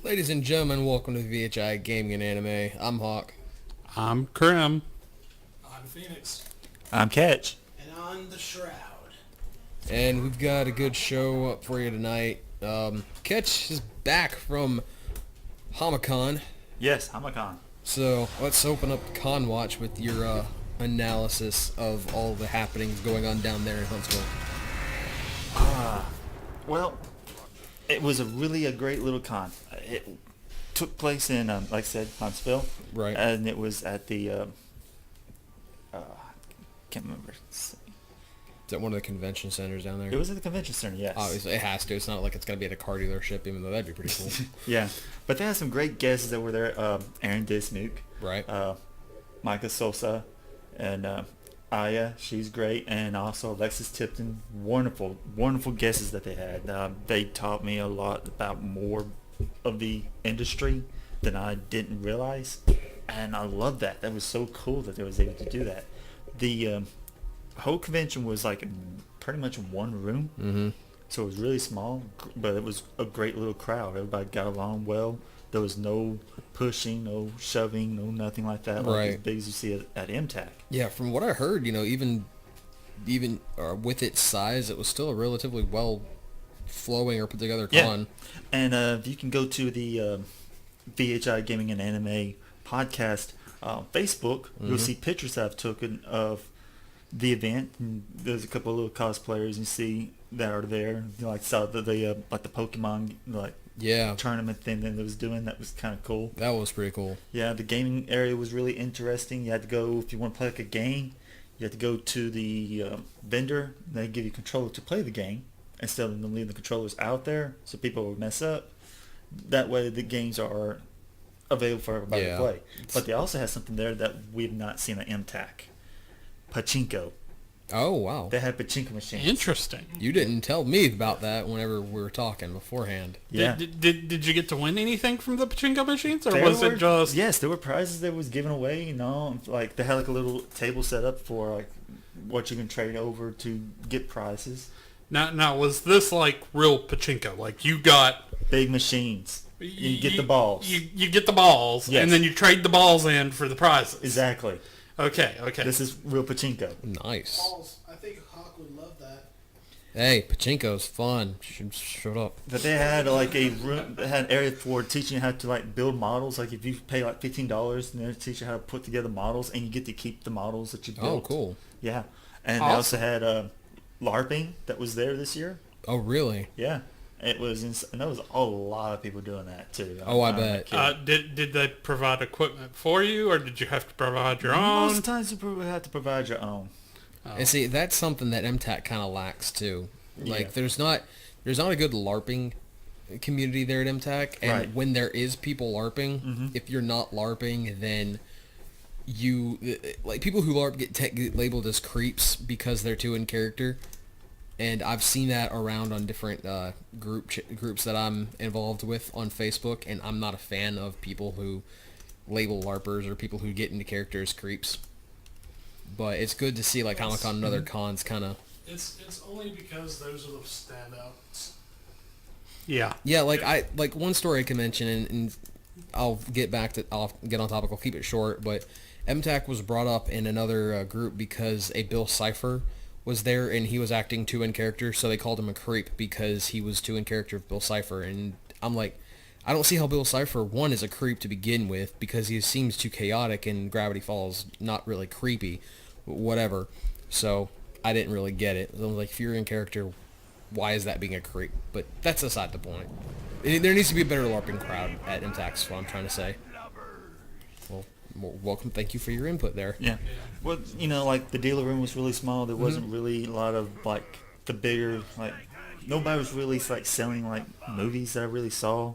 Ladies and gentlemen, welcome to VHI Gaming and Anime. I'm Hawk. I'm Krim. I'm Phoenix. I'm Catch. And I'm the Shroud. And we've got a good show up for you tonight. Catch is back from Homicon. Yes, I'm a con. So let's open up Con Watch with your analysis of all the happenings going on down there in Huntsville. Well, it was a great little con. It took place in, like I said, Huntsville. Right. And it was at the, can't remember. Is that one of the convention centers down there? It was at the convention center, yes. Obviously, it has to. It's not like it's going to be at a car dealership, even though that'd be pretty cool. Yeah. But they had some great guests that were there. Aaron Dismuke. Right. Micah Sosa. And Aya, she's great. And also Alexis Tipton. Wonderful, wonderful guesses that they had. They taught me a lot about more of the industry than I didn't realize. And I love that. That was so cool that they was able to do that. The whole convention was like pretty much in one room. Mm-hmm. So it was really small, but it was a great little crowd. Everybody got along well. There was no pushing, no shoving, no nothing like that. Like as big as you see at MTAC. Yeah, from what I heard, even with its size, it was still a relatively well flowing or put together con. Yeah. And if you can go to the VHI Gaming and Anime Podcast Facebook, you'll see pictures I've taken of the event. And there's a couple of little cosplayers you see that are there. You know, like saw the like the Pokemon tournament thing that it was doing. That was kind of cool. That was pretty cool. Yeah, the gaming area was really interesting. You had to go, if you want to play like a game, you had to go to the vendor. And they give you a controller to play the game instead of them leaving the controllers out there so people would mess up. That way the games are available for everybody to play. But they also had something there that we've not seen at MTAC. Pachinko. Oh, wow. They had pachinko machines. Interesting. You didn't tell me about that whenever we were talking beforehand. Yeah. Did you get to win anything from the pachinko machines, or it just... Yes, there were prizes that was given away, like they had like a little table set up for like what you can trade over to get prizes. Now was this like real pachinko? Like you got... Big machines. You get the balls. You get the balls, yes. And then you trade the balls in for the prizes. Exactly. Okay. This is real pachinko. Nice. Balls. I think Hawk would love that. Hey, pachinko's fun. Shut up. But they had like a room, they had an area for teaching you how to like build models. Like if you pay like $15, and they teach you how to put together models, and you get to keep the models that you built. Oh, cool. Yeah, and Awesome. they also had LARPing that was there this year. Oh, really? Yeah, it was, and there was a lot of people doing that too. Oh, I I'm not bet. kidding. Did they provide equipment for you, or did you have to provide your own? Most times you probably have to provide your own. Oh. And see, that's something that MTAC kind of lacks too. Like, Yeah. there's not a good LARPing community there at MTAC, and Right. when there is people LARPing, if you're not LARPing, then people who LARP get labeled as creeps because they're too in character. And I've seen that around on different groups that I'm involved with on Facebook, and I'm not a fan of people who label LARPers or people who get into character as creeps. But it's good to see like Comic-Con and other cons kind of... It's only because those are the standouts. Yeah. Yeah, like one story I can mention, and I'll get on topic. I'll keep it short, but MTAC was brought up in another group because a Bill Cipher was there, and he was acting too in character, so they called him a creep because he was too in character of Bill Cipher. And I'm like, I don't see how Bill Cipher, one, is a creep to begin with, because he seems too chaotic, and Gravity Falls not really creepy, whatever. So I didn't really get it. I was like, if you're in character, why is that being a creep? But that's aside the point. There needs to be a better LARPing crowd at MTAC, is what I'm trying to say. Well, welcome. Thank you for your input there. Yeah. Well, like the dealer room was really small. There wasn't really a lot of like the bigger, like nobody was really like selling like movies that I really saw.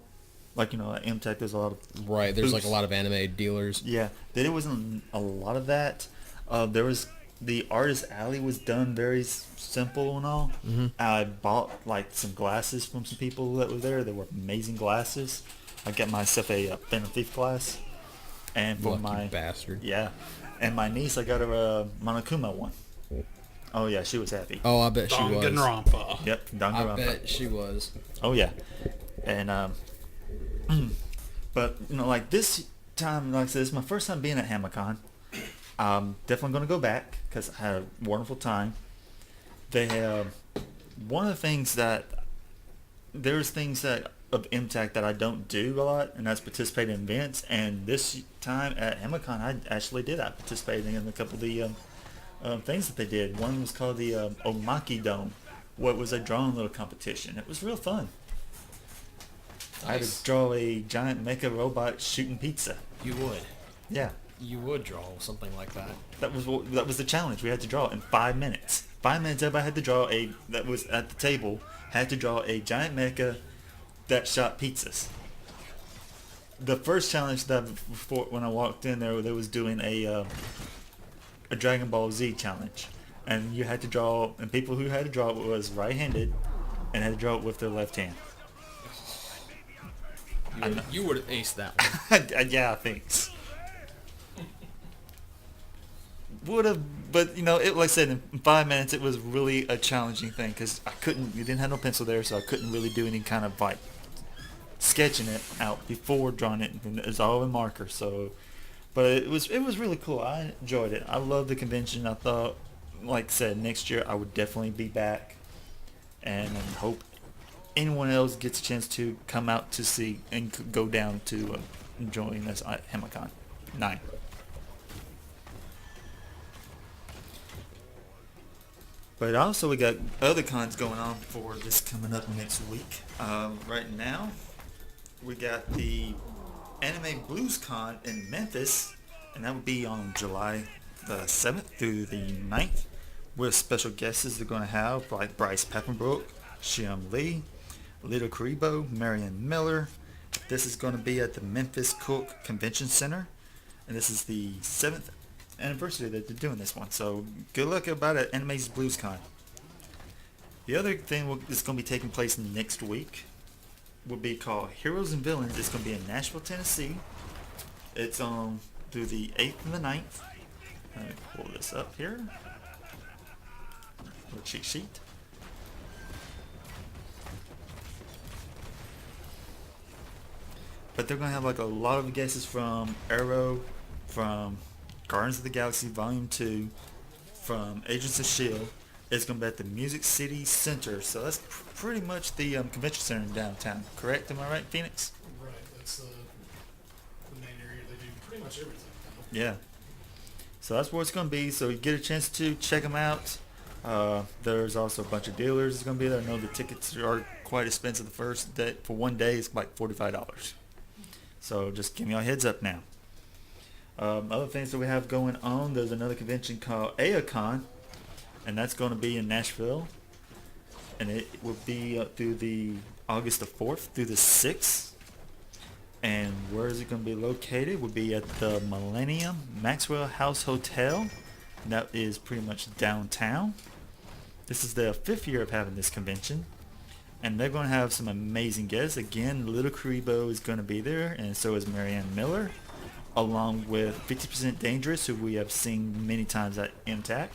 Like, at MTech there's a lot of... Right, there's booths. like a lot of anime dealers. Yeah. There wasn't a lot of that. There was... The Artist Alley was done very simple and all. Mm-hmm. I bought like some glasses from some people that were there. They were amazing glasses. I got myself a Phantom Thief glass. And for Lucky my... bastard. Yeah. And my niece, I got her a Monokuma one. Oh, yeah, she was happy. Oh, I bet she was. Danganronpa. Yep, I Danganronpa. bet she was. Oh, yeah. And But like this time, like I said, it's my first time being at HamaCon. I'm definitely going to go back because I had a wonderful time. They have one of the things that there's things that of MTAC that I don't do a lot, and that's participate in events. And this time at HamaCon, I actually did. I participated in a couple of the things that they did. One was called the Omaki Dome, what was a drawing little competition. It was real fun. Nice. I had to draw a giant mecha robot shooting pizza. You would. Yeah. You would draw something like that. That was the challenge. We had to draw it in 5 minutes. 5 minutes. Everybody had to draw that was at the table had to draw a giant mecha that shot pizzas. The first challenge that before when I walked in there, they was doing a Dragon Ball Z challenge, and you had to draw. And people who had to draw it was right-handed, and had to draw it with their left hand. You would have aced that one. Yeah, thanks. Would have, but it like I said, in 5 minutes it was really a challenging thing because you didn't have no pencil there, so I couldn't really do any kind of like sketching it out before drawing it. It was all in marker, so. But it was really cool. I enjoyed it. I loved the convention. I thought, like I said, next year I would definitely be back, and I hope anyone else gets a chance to come out to see and go down to join us at HamaCon 9. But also we got other cons going on for this coming up next week. Right now, we got the Anime Blues Con in Memphis, and that would be on July the 7th through the 9th, with special guests they're going to have like Bryce Peppenbrook, Shiam Lee, Little Karibo, Marion Miller. This is going to be at the Memphis Cook Convention Center, and this is the 7th anniversary that they're doing this one. So good luck about it, Anime's Blues Con. The other thing that's going to be taking place next week will be called Heroes and Villains. It's going to be in Nashville, Tennessee. It's on through the 8th and the 9th. Let me pull this up here. Little cheat sheet. But they're going to have like a lot of guests from Arrow, from Guardians of the Galaxy Volume 2, from Agents of S.H.I.E.L.D. It's going to be at the Music City Center. So that's pretty much the convention center in downtown. Correct? Am I right, Phoenix? Right. That's the main area. They do pretty much everything. Yeah. So that's where it's going to be. So you get a chance to check them out. There's also a bunch of dealers that's going to be there. I know the tickets are quite expensive the first day. For one day, it's like $45. So just give me a heads up now. Other things that we have going on, there's another convention called AACon, and that's going to be in Nashville, and it will be through the August the 4th through the 6th. And where is it going to be located? It will be at the Millennium Maxwell House Hotel, and that is pretty much downtown. This is the 5th year of having this convention, and they're going to have some amazing guests. Again, Little Karibo is going to be there, and so is Marianne Miller, along with 50% Dangerous, who we have seen many times at MTAC.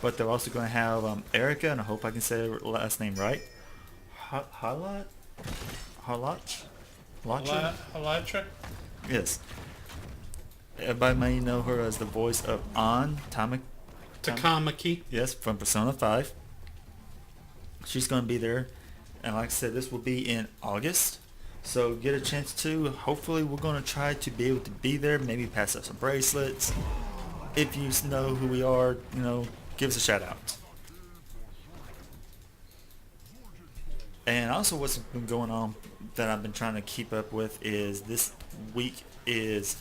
But they're also going to have Erica, and I hope I can say her last name right. Harlot? Elytra? Yes. Everybody may know her as the voice of An Takamaki. Yes, from Persona 5. She's going to be there. And like I said, this will be in August. So get a chance to. Hopefully we're going to try to be able to be there. Maybe pass out some bracelets. If you know who we are, give us a shout out. And also what's been going on that I've been trying to keep up with is this week is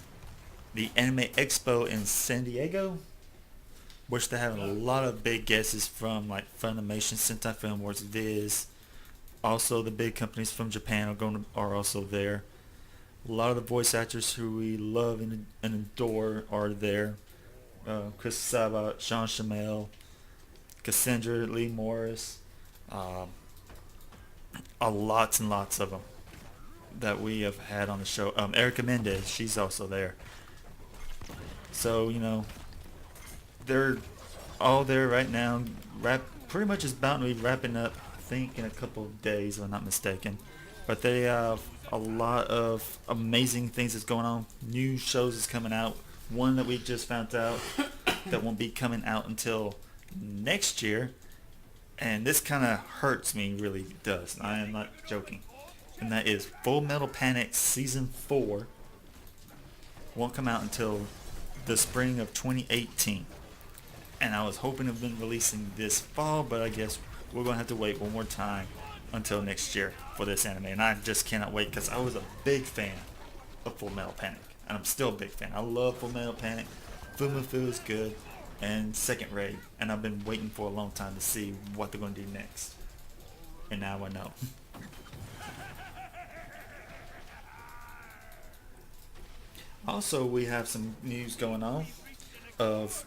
the Anime Expo in San Diego, which they're having a lot of big guests from like Funimation, Sentai Filmworks, Viz. Also the big companies from Japan are also there. A lot of the voice actors who we love and adore are there. Chris Sabat, Sean Shamel, Cassandra Lee Morris, lots and lots of them that we have had on the show. Erica Mendez, she's also there. So, they're all there right now. Pretty much is about to be wrapping up, I think, in a couple of days, if I'm not mistaken. But they have a lot of amazing things that's going on. New shows is coming out. One that we just found out that won't be coming out until next year. And this kind of hurts me, really does. I am not joking. And that is Full Metal Panic Season 4. Won't come out until the spring of 2018. And I was hoping to have been releasing this fall, but I guess we're going to have to wait one more time until next year for this anime. And I just cannot wait because I was a big fan of Full Metal Panic. And I'm still a big fan. I love Full Metal Panic. Fumu is good. And Second Raid. And I've been waiting for a long time to see what they're going to do next. And now I know. Also, we have some news going on of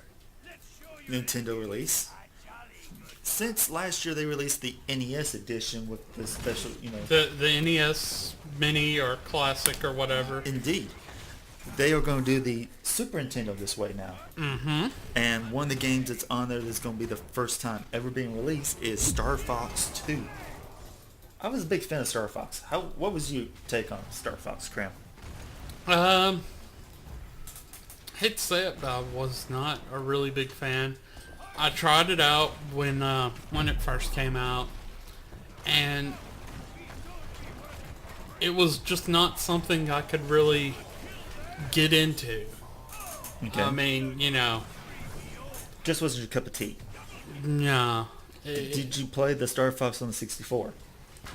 Nintendo release. Since last year, they released the NES edition with the special, The NES Mini or Classic or whatever. Indeed. They are going to do the Super Nintendo this way now. Mm-hmm. And one of the games that's on there that's going to be the first time ever being released is Star Fox 2. I was a big fan of Star Fox. What was your take on Star Fox, Cram? Hate to say it, but I was not a really big fan. I tried it out when it first came out, and it was just not something I could really get into. Okay. I mean, Just wasn't your cup of tea. no. Did you play the Star Fox on the 64?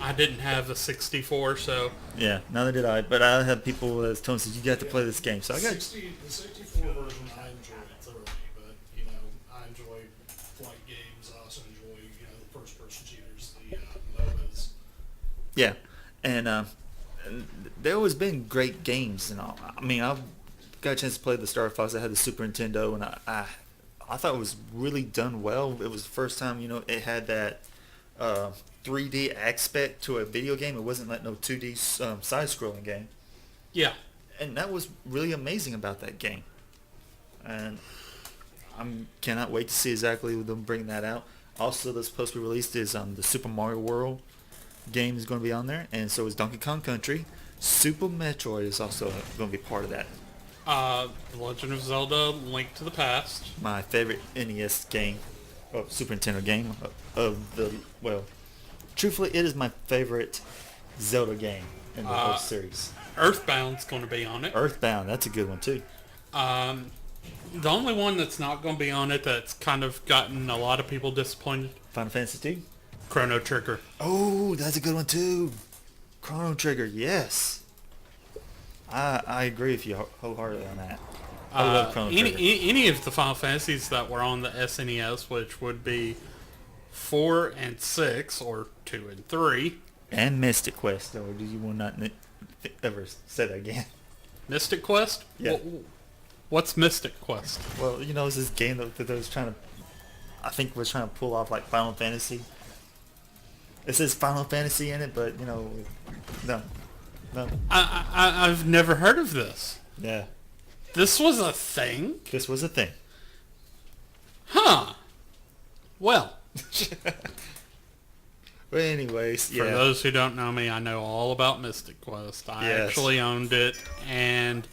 I didn't have the 64, so Yeah, neither did I. But I had people that told me, you got to play this game. So I got. The 64 version I enjoyed thoroughly, but I enjoy flight games. I also enjoy the first-person shooters, the MOBAs. Yeah, and there always been great games and all. I mean, I've got a chance to play the Star Fox. I had the Super Nintendo, and I thought it was really done well. It was the first time it had that 3D aspect to a video game. It wasn't like no 2D side-scrolling game. yeah. And that was really amazing about that game. And I cannot wait to see exactly when them bring that out. Also, that's supposed to be released is the Super Mario World game is going to be on there, and so is Donkey Kong Country. Super Metroid is also going to be part of that. The Legend of Zelda: Link to the Past. My favorite NES game, Super Nintendo game truthfully, it is my favorite Zelda game in the whole series. Earthbound's going to be on it. Earthbound, that's a good one too. The only one that's not going to be on it that's kind of gotten a lot of people disappointed, Final Fantasy 2? Chrono Trigger. Oh, that's a good one too. Chrono Trigger, yes. I agree with you wholeheartedly on that. I love Chrono Trigger. Any of the Final Fantasies that were on the SNES, which would be 4 and 6, or 2 and 3. And Mystic Quest, or do you will not ever say that again? Mystic Quest? Yeah. What's Mystic Quest? Well, it's this game that they was trying to pull off like Final Fantasy. It says Final Fantasy in it, but no. I've never heard of this. Yeah, This was a thing? this was a thing. Huh. Well, But anyways, for yeah. those who don't know me, I know all about Mystic Quest. I Yes. actually owned it, and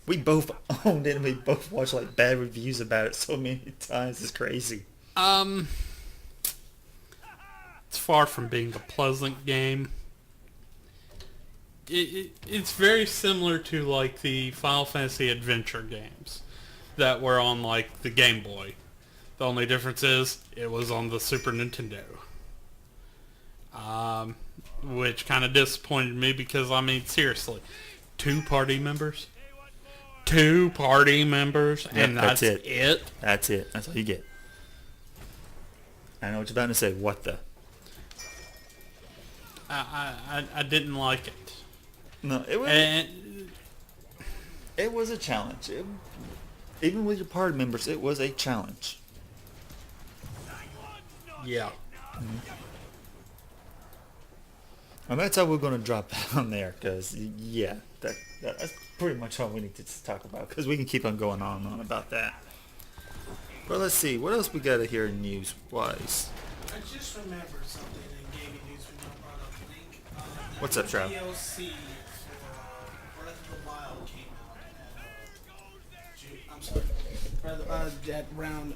We both owned it and we both watched like bad reviews about it so many times. It's crazy. it's far from being a pleasant game. It's very similar to like the Final Fantasy Adventure games that were on like the Game Boy. The only difference is it was on the Super Nintendo. Which kind of disappointed me because, I mean, seriously, 2 party members? 2 party members? Yep, And that's it? That's it. That's all you get. I know what you're about to say. What the? I didn't like it. No, And it was a challenge. Even with your party members, it was a challenge. yeah. And that's how we're going to drop down there, because, yeah, that's pretty much all we need to talk about, because we can keep on going on and on about that. But let's see, what else we got here news-wise? I just remembered something in gaming news we not brought up What's up, Trav? DLC for Breath of the Wild came out at I'm sorry, at around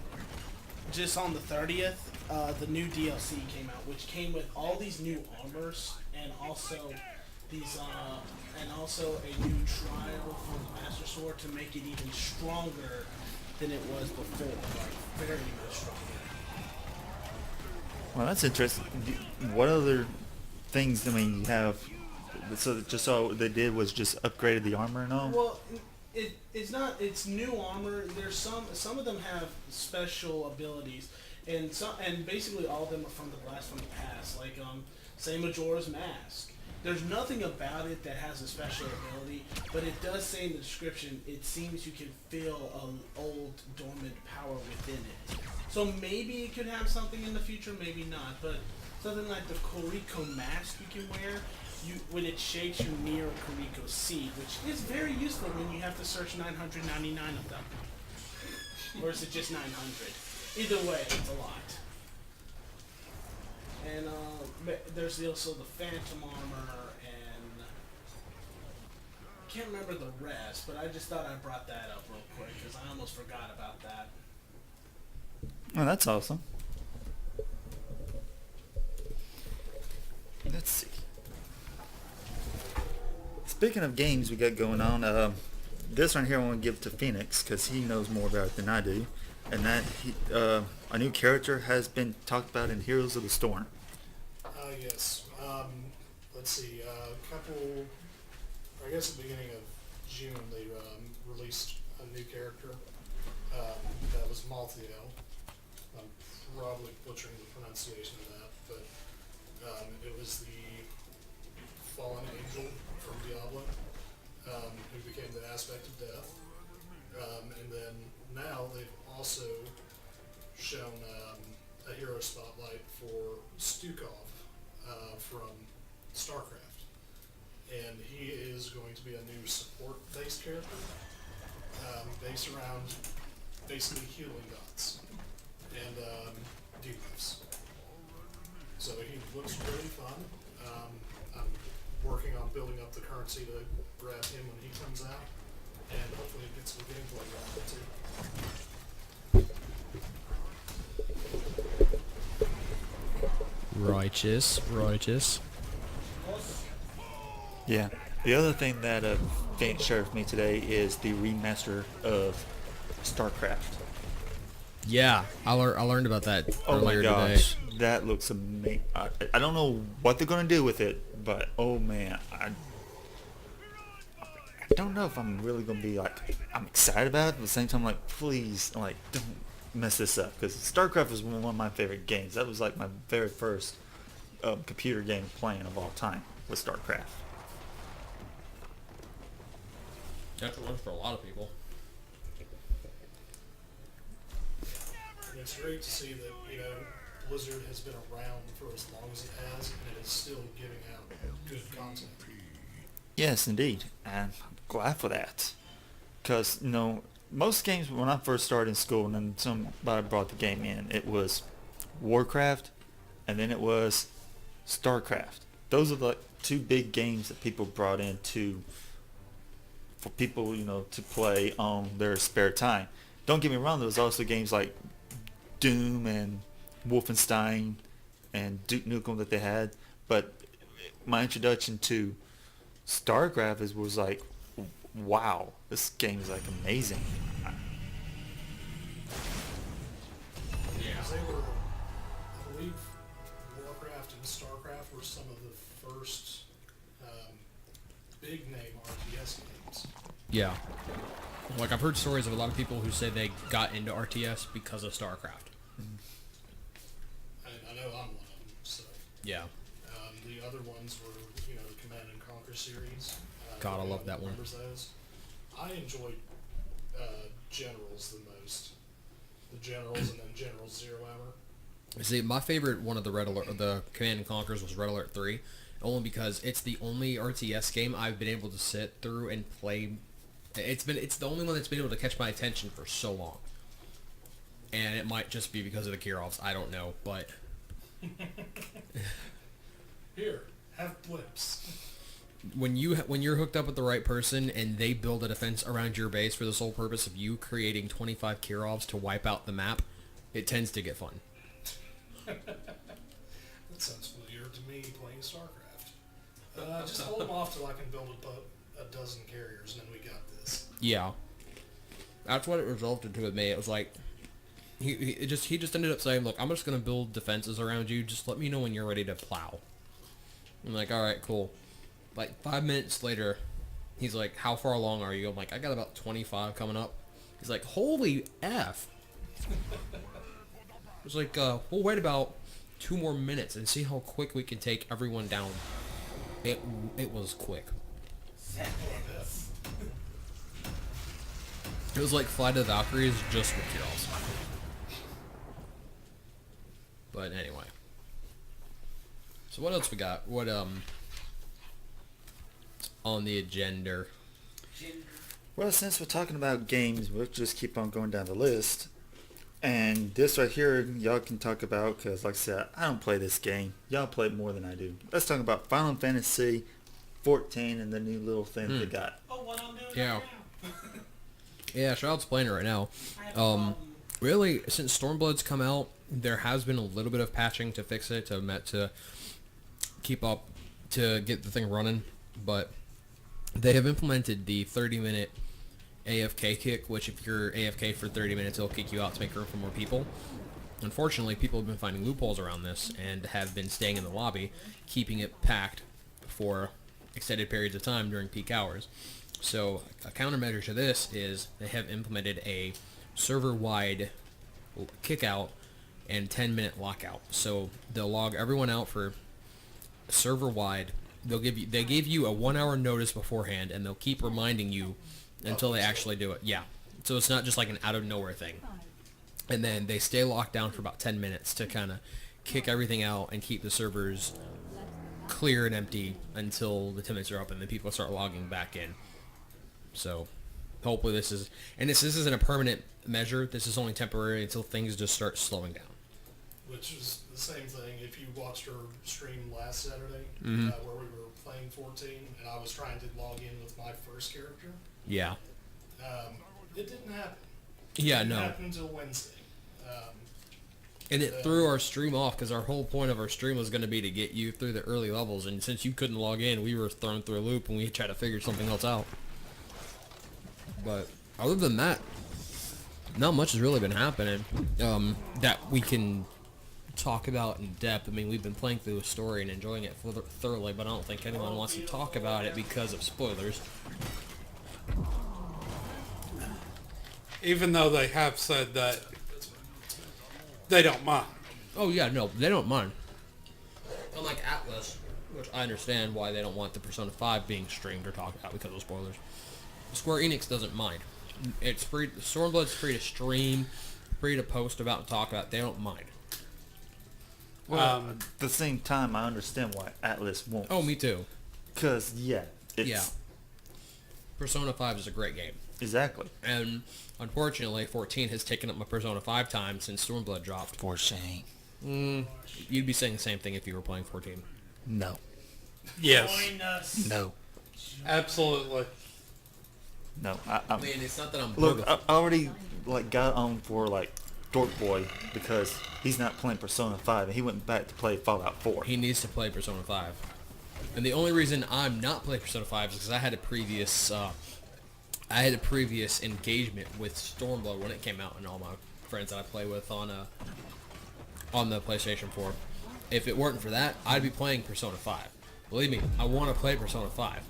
just on the 30th. The new DLC came out, which came with all these new armors and also these and also a new trial for the Master Sword to make it even stronger than it was before, like very much stronger. Well, that's interesting. What other things, I mean, you have, so just all they did was just upgraded the armor and all? Well, it's new armor. There's some of them have special abilities, and basically all of them are from the blast from the past. Like say Majora's Mask. There's nothing about it that has a special ability, but it does say in the description it seems you can feel an old dormant power within it. So maybe it could have something in the future, maybe not. But something like the Koriko mask you can wear, when it shakes you near a Koriko seed, which is very useful when you have to search 999 of them. Or is it just 900? Either way, it's a lot. And there's also the Phantom armor, and I can't remember the rest, but I just thought I brought that up real quick because I almost forgot about that. Oh, that's awesome. Let's see. Speaking of games we got going on, this one here I want to give to Phoenix because he knows more about it than I do. And that a new character has been talked about in Heroes of the Storm. Yes. Let's see. I guess at the beginning of June, they released a new character that was Malthael. I'm probably butchering the pronunciation of that, but it was the fallen angel from Diablo who became the aspect of death. And then now they've also shown a hero spotlight for Stukov from StarCraft. And he is going to be a new support-based character based around basically healing gods and debuffs. So he looks really fun. I'm working on building up the currency to grab him when he comes out, and hopefully get some gameplay on it too. Righteous. Yeah. The other thing that Phoenix shared with me today is the remaster of StarCraft. Yeah, I learned about that Oh my earlier gosh, today. that looks amazing. I don't know what they're going to do with it, but oh man, I don't know if I'm really going to be like, I'm excited about it, but at the same time, like, please, like, don't mess this up, because StarCraft was one of my favorite games. That was like my very first computer game playing of all time was StarCraft. That's what works for a lot of people. And it's great to see that, Blizzard has been around for as long as it has, and it is still giving out good content. Yes, indeed, and I'm glad for that, because most games when I first started in school, and then somebody brought the game in, it was Warcraft, and then it was StarCraft. Those are the two big games that people brought in for people, to play on their spare time. Don't get me wrong, there was also games like Doom and Wolfenstein and Duke Nukem that they had, but my introduction to StarCraft was like, wow, this game is like amazing. Because they were, I believe, Warcraft and StarCraft were some of the first big name RTS games. Yeah. Like, I've heard stories of a lot of people who say they got into RTS because of StarCraft. I know I'm one of them. So Yeah. the other ones were, the Command and Conquer series. God, I love that one. Remembers those? I enjoyed Generals the most. The Generals and then General Zero Hour. See, my favorite one of the Command and Conquers was Red Alert 3, only because it's the only RTS game I've been able to sit through and play. It's the only one that's been able to catch my attention for so long. And it might just be because of the Kirovs, I don't know, but Here, Have blips. When you're hooked up with the right person and they build a defense around your base for the sole purpose of you creating 25 Kirovs to wipe out the map, it tends to get fun. That sounds familiar to me playing StarCraft. Just hold them off till I can build a dozen carriers, and then we got this. Yeah, that's what it resulted to with me. It was like he just ended up saying, "Look, I'm just gonna build defenses around you. Just let me know when you're ready to plow." I'm like, "All right, cool." Like 5 minutes later, he's like, "How far along are you?" I'm like, "I got about 25 coming up." He's like, "Holy F." It was like, we'll wait about 2 more minutes and see how quick we can take everyone down. It was quick. It was like Flight of the Valkyries just with kills. But anyway. So what else we got? What on the agenda? Well, since we're talking about games, we'll just keep on going down the list. And this right here, y'all can talk about, because like I said, I don't play this game. Y'all play it more than I do. Let's talk about Final Fantasy 14 and the new little thing they got. Oh, what I'm doing Yeah. right now. Yeah, Shroud's playing it right now. I have a problem. Really, since Stormblood's come out, there has been a little bit of patching to fix it, to keep up, to get the thing running. But they have implemented the 30-minute AFK kick, which if you're AFK for 30 minutes, it'll kick you out to make room for more people. Unfortunately, people have been finding loopholes around this and have been staying in the lobby, keeping it packed for extended periods of time during peak hours. So a countermeasure to this is they have implemented a server-wide kick-out and 10-minute lockout. So they'll log everyone out for server-wide. They give you a 1-hour notice beforehand, and they'll keep reminding you until they actually do it. Yeah. So it's not just like an out-of-nowhere thing. And then they stay locked down for about 10 minutes to kind of kick everything out and keep the servers clear and empty until the 10 minutes are up, and then people start logging back in. So hopefully this isn't a permanent measure. This is only temporary until things just start slowing down. Which is the same thing if you watched our stream last Saturday, Mhm. where we were playing 14, and I was trying to log in with my first character. Yeah. It didn't happen. Yeah, It didn't no. happen until Wednesday. And it threw our stream off because our whole point of our stream was going to be to get you through the early levels. And since you couldn't log in, we were thrown through a loop and we tried to figure something else out. But other than that, not much has really been happening that we can talk about in depth. I mean, we've been playing through the story and enjoying it thoroughly, but I don't think anyone wants to talk about it because of spoilers. Even though they have said that they don't mind. Oh yeah, no, they don't mind. Unlike Atlas, which I understand why they don't want the Persona 5 being streamed or talked about because of spoilers. Square Enix doesn't mind. It's free. Stormblood's free to stream, free to post about and talk about. They don't mind. Well, at the same time, I understand why Atlas won't. Oh, me too. Because, yeah. Yeah. Persona 5 is a great game. Exactly. And unfortunately, 14 has taken up my Persona 5 time since Stormblood dropped. For shame. You'd be saying the same thing if you were playing 14. No. Yes, Join us. No. absolutely. No. I mean, it's not that I'm Look, I already got on for Dork Boy because he's not playing Persona 5 and he went back to play Fallout 4. He needs to play Persona 5. And the only reason I'm not playing Persona 5 is because I had a previous engagement with Stormblood when it came out, and all my friends that I play with on the PlayStation 4. If it weren't for that, I'd be playing Persona 5. Believe me, I want to play Persona 5,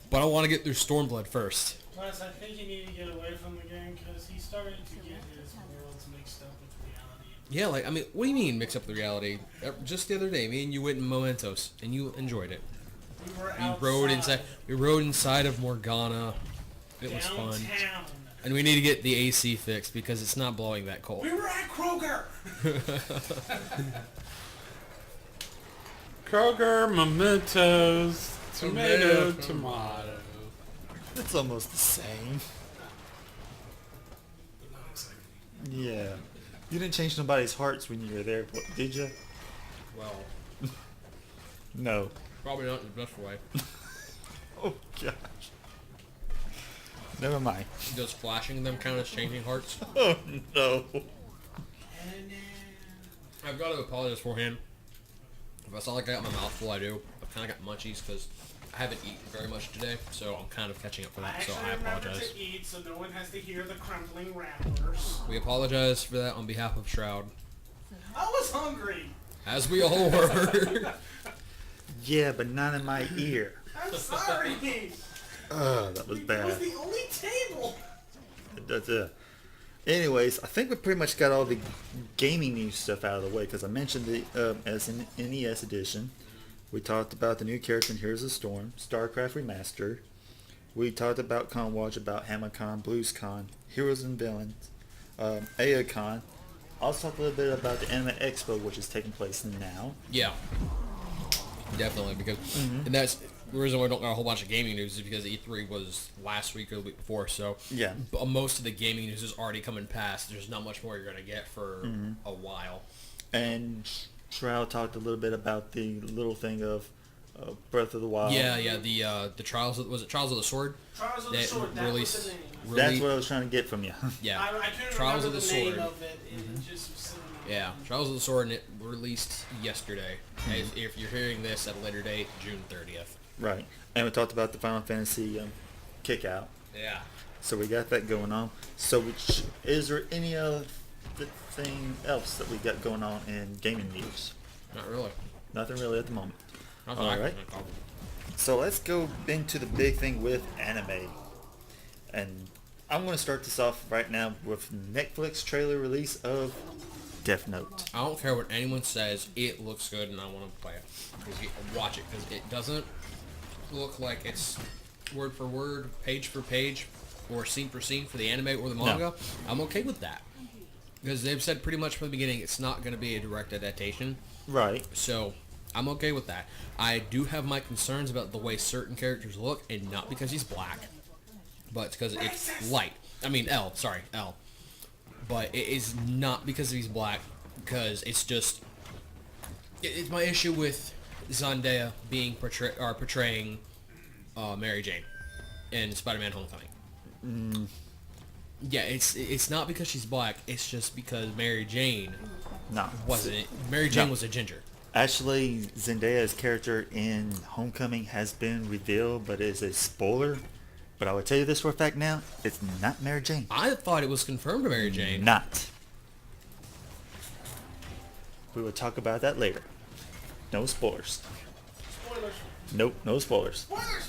but I want to get through Stormblood first. Plus, I think you need to get away from the game because he started to get his worlds mixed up with reality. Yeah, I mean, what do you mean mix up the reality? Just the other day, me and you went in Mementos, and you enjoyed it. We were We rode inside of Morgana. It was fun. downtown. And we need to get the AC fixed because it's not blowing that cold. We were at Kroger. Kroger, Mementos, tomato. It's almost the same. But not exactly. Yeah. You didn't change nobody's hearts when you were there, did you? Well, No. Probably not the best way. Oh gosh. Never mind. Does flashing them count as changing hearts? Oh no. I've got to apologize for him. If I sound like I got my mouth full, I do. I've kind of got munchies because I haven't eaten very much today, so I'm kind of catching up for that, so I apologize. To eat so no one has to hear the crumbling wrappers. We apologize for that on behalf of Shroud. I was hungry. As we all were. Yeah, but not in my ear. I'm sorry. That was It was bad. the only table. That's it. Anyways, I think we pretty much got all the gaming news stuff out of the way because I mentioned the as an NES edition. We talked about the new character in Heroes of Storm, StarCraft Remastered. We talked about ConWatch, about HammerCon, BluesCon, Heroes and Villains, AOCon. Also talked a little bit about the Anime Expo, which is taking place now. Yeah. Definitely, because and that's the reason why I don't got a whole bunch of gaming news is because E3 was last week or the week before, so Yeah. most of the gaming news is already coming past. There's not much more you're going to get for a while. And Shroud talked a little bit about the little thing of Breath of the Wild. Yeah, the Trials of, was it Trials of the Sword? Trials of the That Sword, that released- was the name. That's what I was trying to get from you. Yeah. I couldn't Trials remember of the the name Sword. of it. It just was sitting there. Yeah, Trials of the Sword, and it released yesterday. If you're hearing this at a later date, June 30th. Right. And we talked about the Final Fantasy kick out. Yeah. So we got that going on. So is there any other thing else that we got going on in gaming news? Not really. Nothing really at the moment. Nothing All I can right. think of. So let's go into the big thing with anime. And I'm going to start this off right now with Netflix trailer release of Death Note. I don't care what anyone says. It looks good, and I want to play it. Watch it, because it doesn't look like it's word for word, page for page, or scene for scene for the anime or the manga. No. I'm okay with that. Because they've said pretty much from the beginning it's not going to be a direct adaptation. Right. So I'm okay with that. I do have my concerns about the way certain characters look, and not because he's black, but because it's light. I mean, L. But it is not because he's black, because it's just... It's my issue with Zendaya being portraying Mary Jane in Spider-Man Homecoming. Yeah, it's not because she's black. It's just because Mary Jane No. wasn't. Mary Jane No. was a ginger. Actually, Zendaya's character in Homecoming has been revealed, but it's a spoiler. But I will tell you this for a fact now, it's not Mary Jane. I thought it was confirmed to Mary Jane. Not. We will talk about that later. No spoilers. Spoilers. Nope, no spoilers. Spoilers.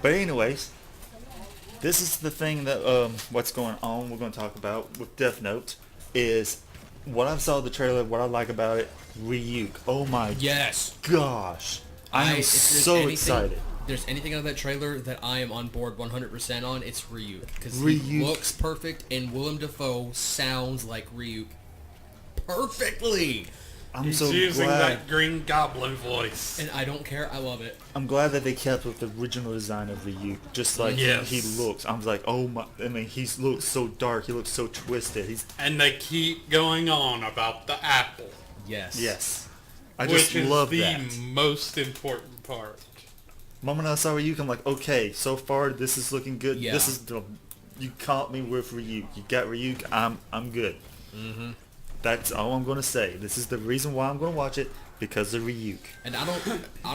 But anyways, this is the thing that what's going on. We're going to talk about with Death Note is what I saw the trailer. What I like about it, Ryuk. Oh my Yes. gosh, I am if there's so anything- excited. If there's anything out of that trailer that I am on board 100% on, it's Ryuk. Because Ryuk. he looks perfect, and Willem Dafoe sounds like Ryuk perfectly. I'm He's so using glad. that Green Goblin voice. And I don't care. I love it. I'm glad that they kept with the original design of Ryuk, just like Yes. he looks. I was like, oh my! I mean, he looks so dark. He looks so twisted. He's And they keep going on about the apple, Yes. yes. I just which is love the that. most important part. Moment I saw Ryuk, I'm like, okay, so far this is looking good. Yeah. This is the you caught me with Ryuk. You got Ryuk. I'm good. Mm-hmm. That's all I'm gonna say. This is the reason why I'm gonna watch it because of Ryuk. And I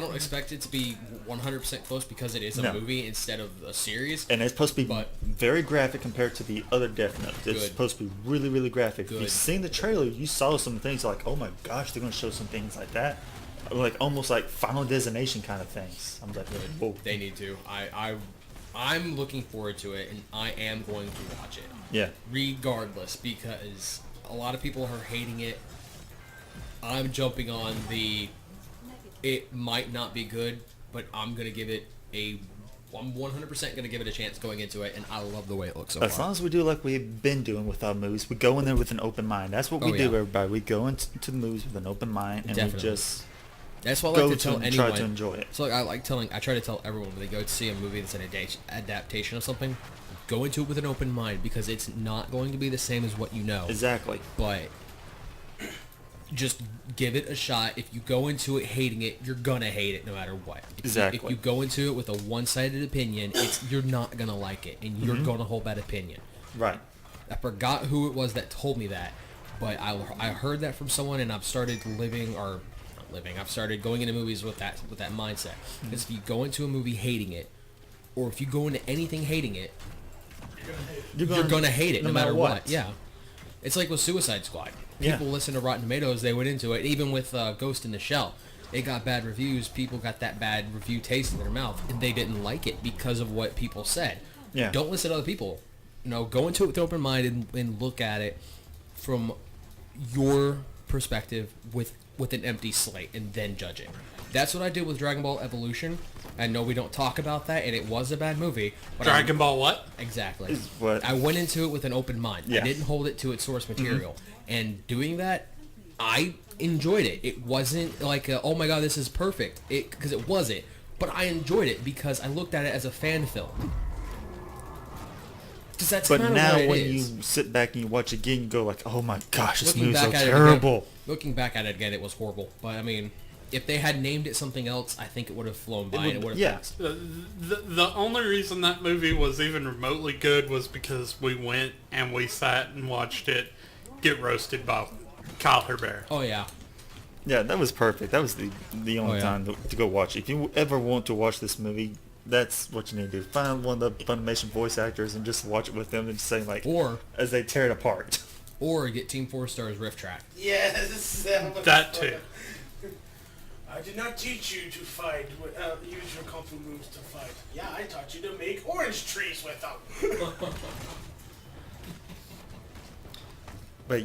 don't expect it to be 100% close because it is a No. movie instead of a series. And it's supposed to be But- very graphic compared to the other Death Notes. It's Good. supposed to be really, really graphic. If Good. you've seen the trailer, you saw some things like, oh my gosh, they're gonna show some things like that, like almost like Final Destination kind of things. I'm like, whoa. They need to. I'm looking forward to it, and I am going to watch it. Yeah. Regardless, because a lot of people are hating it. I'm jumping on it might not be good, but I'm going to give it I'm 100% going to give it a chance going into it, and I love the way it looks so As far. long as we do like we've been doing with our movies, we go in there with an open mind. That's what we Oh, do, yeah. everybody. We go into the movies with an open mind, and Definitely. we just That's what I go like to to tell and anyone. try to enjoy it. So I try to tell everyone when they go to see a movie that's an adaptation of something, go into it with an open mind because it's not going to be the same as what you know. Exactly. But just give it a shot. If you go into it hating it, you're gonna hate it no matter what. Exactly. If you go into it with a one-sided opinion, you're not gonna like it, and you're gonna hold that opinion. Right. I forgot who it was that told me that, but I heard that from someone, and I've started I've started going into movies with that mindset. Because if you go into a movie hating it, or if you go into anything hating it, you're gonna hate it no matter what. Yeah. It's like with Suicide Squad. People listen to Rotten Tomatoes, they went into it. Even with Ghost in the Shell, it got bad reviews. People got that bad review taste in their mouth, and they didn't like it because of what people said. Yeah. Don't listen to other people. Go into it with an open mind and look at it from your perspective with an empty slate, and then judge it. That's what I did with Dragon Ball Evolution. I know we don't talk about that, and it was a bad movie. But Dragon Ball what? Exactly. Is what? I went into it with an open mind. Yeah. I didn't hold it to its source material. And doing that, I enjoyed it. It wasn't like, oh my god, this is perfect. Because it wasn't. But I enjoyed it because I looked at it as a fan film. Because that's But kind of now what it when is. you sit back and you watch it again, you go like, oh my gosh, this Looking movie's so back at it terrible. again- looking back at it again, it was horrible. But I mean, if they had named it something else, I think it would have flown by and it would have passed. The only reason that movie was even remotely good was because we went and we sat and watched it get roasted by Kyle Herbert. Oh yeah. Yeah, that was perfect. That was the only Oh, yeah. time to go watch it. If you ever want to watch this movie, that's what you need to do. Find one of the Funimation voice actors and just watch it with them and say like, Or as they tear it apart. or get Team 4 Star's riff track. Yes, That too. I did not teach you to fight. Use your kung fu moves to fight. Yeah, I taught you to make orange trees with them. But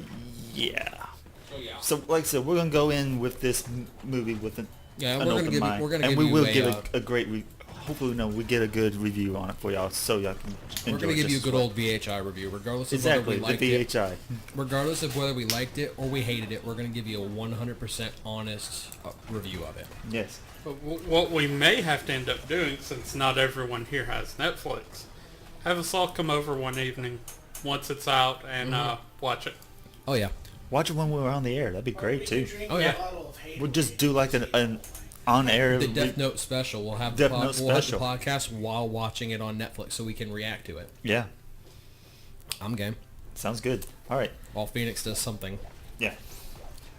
yeah. Oh yeah. So like I said, we're gonna go in with this movie with an Yeah, an we're open gonna give mind, you, we're gonna and give we you will a, give a great. Hopefully, we get a good review on it for y'all, so y'all can enjoy. we're gonna give you a just good as well. old VHI review, regardless of Exactly, whether we the liked it. VHI. Regardless of whether we liked it or we hated it, we're gonna give you a 100% honest review of it. Yes. But what we may have to end up doing, since not everyone here has Netflix, have us all come over one evening once it's out and watch it. Oh yeah. Watch it when we're on the air. That'd be great too. Oh, yeah. We'll just do like an on-air. The Death Note special. We'll have Death the, Note we'll have the special. podcast while watching it on Netflix, so we can react to it. Yeah, I'm game. sounds good. All right. While Phoenix does something. Yeah.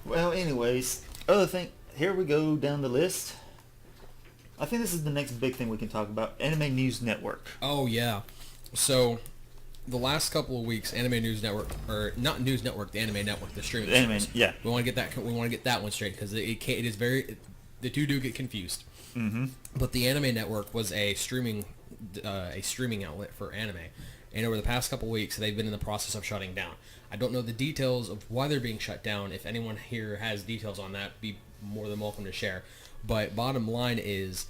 Well, anyways, other thing. Here we go down the list. I think this is the next big thing we can talk about. Anime News Network. Oh yeah. So the last couple of weeks, Anime News Network, or not News Network, the Anime Network, the streaming The anime, service. yeah. We want to get that. We want to get that one straight because it is very. The two do get confused. Mm-hmm. But the Anime Network was a streaming outlet for anime, and over the past couple of weeks, they've been in the process of shutting down. I don't know the details of why they're being shut down. If anyone here has details on that, be more than welcome to share. But bottom line is,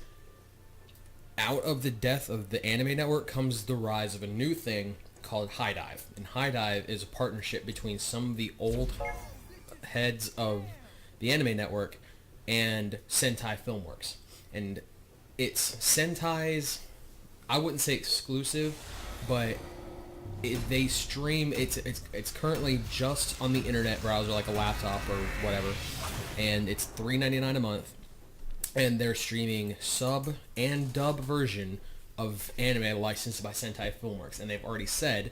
out of the death of the Anime Network comes the rise of a new thing called High Dive. And High Dive is a partnership between some of the old heads of the Anime Network and Sentai Filmworks. And it's Sentai's, I wouldn't say exclusive, but they stream, it's currently just on the internet browser, like a laptop or whatever, and it's $3.99 a month. And they're streaming sub and dub version of anime licensed by Sentai Filmworks. And they've already said,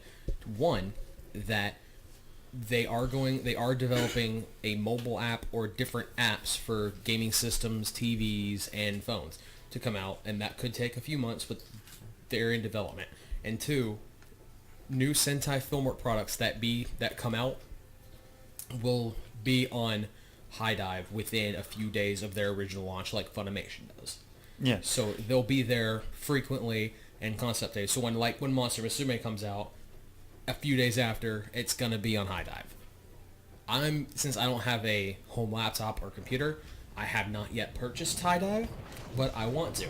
one, that they are developing a mobile app or different apps for gaming systems, TVs, and phones to come out. And that could take a few months, but they're in development. And two, new Sentai Filmwork products that come out will be on High Dive within a few days of their original launch, like Funimation does. Yeah. So they'll be there frequently and concept days. So when Monster Musume comes out, a few days after, it's gonna be on High Dive. Since I don't have a home laptop or computer, I have not yet purchased High Dive, but I want to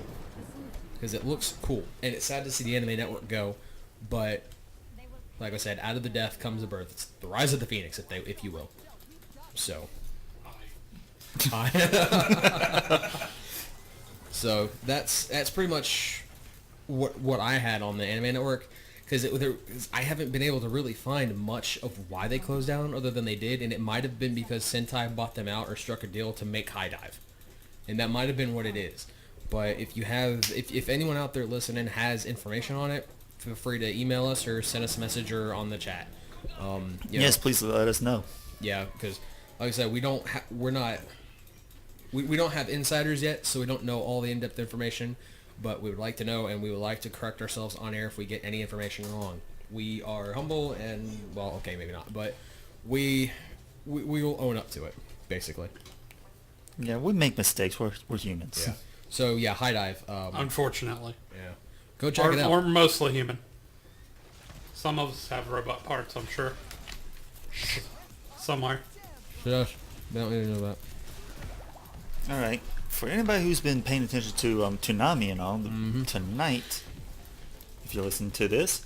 because it looks cool. And it's sad to see the Anime Network go, but like I said, out of the death comes the birth. It's the rise of the phoenix, if you will. So. So that's pretty much what I had on the Anime Network. because I haven't been able to really find much of why they closed down other than they did, and it might have been because Sentai bought them out or struck a deal to make High Dive, and that might have been what it is. But if anyone out there listening has information on it, feel free to email us or send us a message or on the chat. Yes, please let us know. Yeah, because like I said, we don't have insiders yet, so we don't know all the in-depth information. But we would like to know, and we would like to correct ourselves on air if we get any information wrong. We are humble, and well, okay, maybe not, but we will own up to it, basically. Yeah, we make mistakes. We're humans. Yeah. So yeah, High Dive. Unfortunately. Yeah. Go check it out. We're mostly human. Some of us have robot parts, I'm sure. Somewhere. Shush. They don't need to know that. All right. For anybody who's been paying attention to Toonami and all, Mm-hmm. tonight, if you listen to this,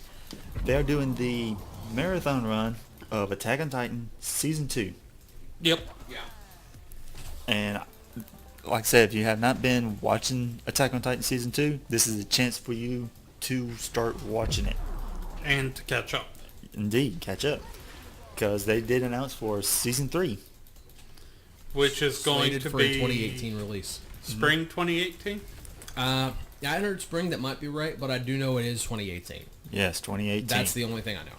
they're doing the marathon run of Attack on Titan Season 2. Yep. Yeah. And like I said, if you have not been watching Attack on Titan Season 2, this is a chance for you to start watching it. And to catch up. Indeed, catch up. Because they did announce for Season 3. Which is going Slated to for be a 2018 release. spring 2018? I heard spring. That might be right, but I do know it is 2018. Yes, 2018. That's the only thing I know.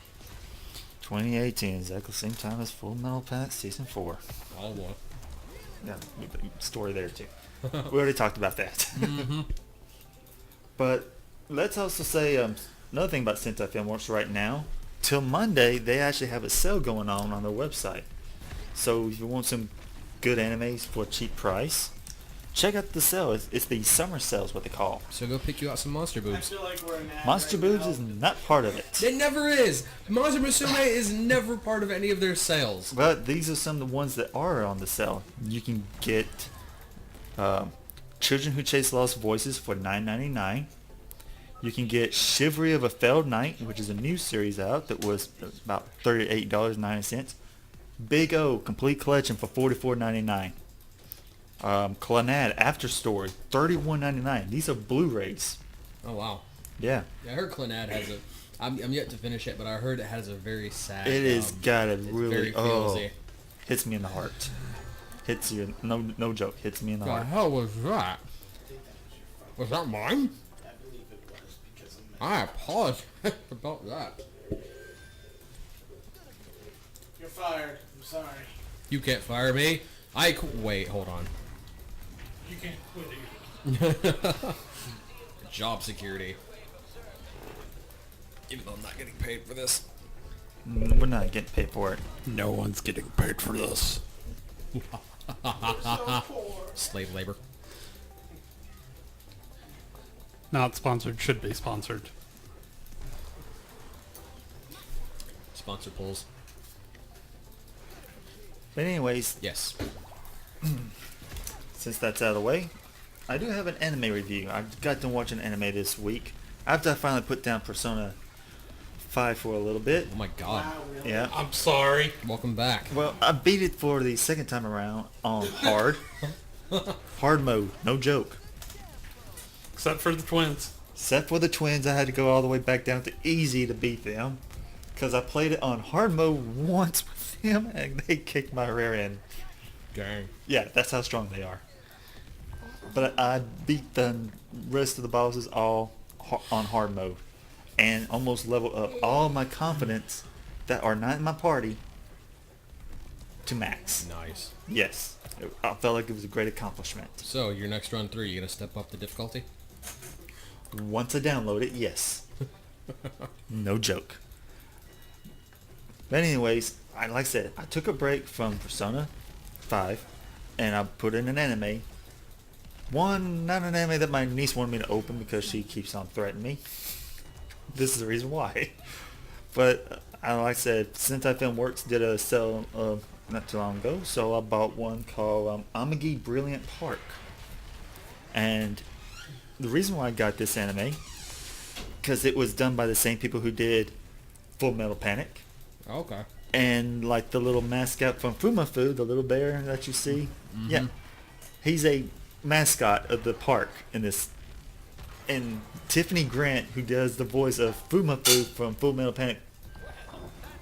2018, exactly the same time as Full Metal Panic Season 4. Oh boy. Yeah, story there too. We already talked about that. Mm-hmm. But let's also say another thing about Sentai Filmworks right now. Till Monday, they actually have a sale going on their website. So if you want some good animes for a cheap price, check out the sale. It's the summer sale is what they call. So go pick you out some monster I boobs. feel like we're an ad Monster right Boobs now. is not part of it. It never is. Monster Musume is never part of any of their sales. But these are some of the ones that are on the sale. You can get Children Who Chase Lost Voices for $9.99. You can get Chivalry of a Failed Knight, which is a new series out that was about $38.90. Big O Complete Collection for $44.99. Clannad After Story $31.99. These are Blu-rays. Oh wow. Yeah, Yeah, I heard Clannad has a. I'm yet to finish it, but I heard it has a very sad. it is got a it's really very feelsy. hits me in the heart. Hits you, no joke. Hits me in the The heart. hell was that? I think that was your phone. Was that mine? I believe it was because I'm I apologize about that. You're fired. I'm sorry. You can't fire me. Wait, hold on. You can't quit either. Job security. Even though I'm not getting paid for this. We're not getting paid for it. No one's getting paid for this. So poor. Slave labor. Not sponsored, should be sponsored. Sponsor pulls. But anyways, Yes. since that's out of the way, I do have an anime review. I got to watch an anime this week after I finally put down Persona 5 for a little bit. Oh my god. Wow, really? Yeah. I'm sorry. Welcome back. Well, I beat it for the second time around on hard. Hard mode, no joke. Except for the twins. Except for the twins, I had to go all the way back down to easy to beat them. Because I played it on hard mode once with them and they kicked my rear end. Dang. Yeah, that's how strong they are. But I beat the rest of the bosses all on hard mode. And almost leveled up all my confidence that are not in my party to max. Nice. Yes. I felt like it was a great accomplishment. So, your next run through, you gonna step up the difficulty? Once I download it, yes. No joke. But anyways, like I said, I took a break from Persona 5 and I put in an anime. One, not an anime that my niece wanted me to open because she keeps on threatening me. This is the reason why. But like I said, Sentai Filmworks did a sale not too long ago, so I bought one called Amagi Brilliant Park. And the reason why I got this anime, because it was done by the same people who did Full Metal Panic. Okay. And like the little mascot from Fumafu, the little bear that you see. Mm-hmm. Yeah. He's a mascot of the park in this And Tiffany Grant, who does the voice of Fumafu from Full Metal Panic,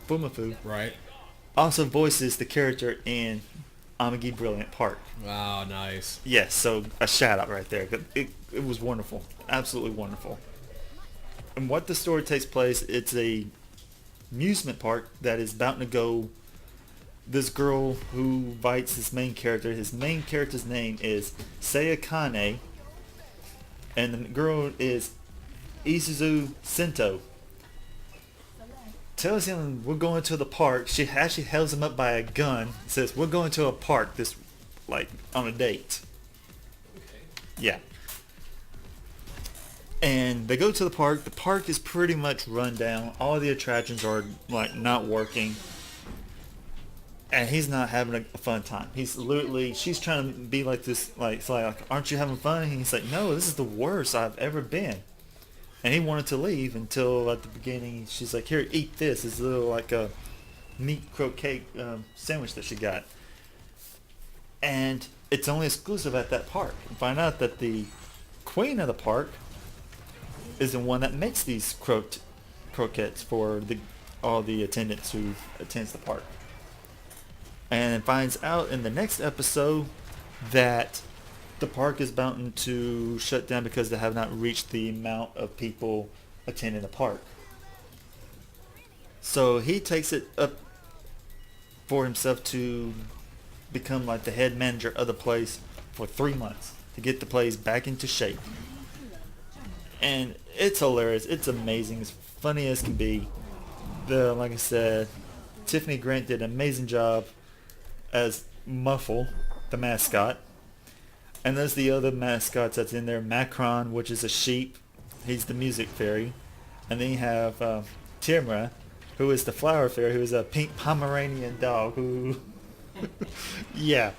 Fumafu, Right. also voices the character in Amagi Brilliant Park. Wow, nice. Yes, so a shout out right there. It was wonderful. Absolutely wonderful. And what the story takes place, it's a amusement park that is about to go. This girl who invites his main character. His main character's name is Sayakane. And the girl is Isuzu Sento. Tells him we're going to the park. She actually holds him up by a gun. Says we're going to a park this, like, on a date. Yeah. And they go to the park. The park is pretty much run down. All the attractions are, like, not working. And he's not having a fun time. He's literally, she's trying to be like this, like, it's like, aren't you having fun? And he's like, no, this is the worst I've ever been. And he wanted to leave until at the beginning, she's like, here, eat this. It's a little, like, a meat croquette sandwich that she got. And it's only exclusive at that park. And find out that the queen of the park is the one that makes these croquettes for all the attendants who attends the park. And finds out in the next episode that the park is bound to shut down because they have not reached the amount of people attending the park. So he takes it up for himself to become like the head manager of the place for 3 months to get the place back into shape. And it's hilarious. It's amazing. It's funny as can be. Like I said, Tiffany Grant did an amazing job as Muffle, the mascot. And there's the other mascots that's in there. Macron, which is a sheep. He's the music fairy. And then you have Timra, who is the flower fairy, who is a pink Pomeranian dog. Who, yeah,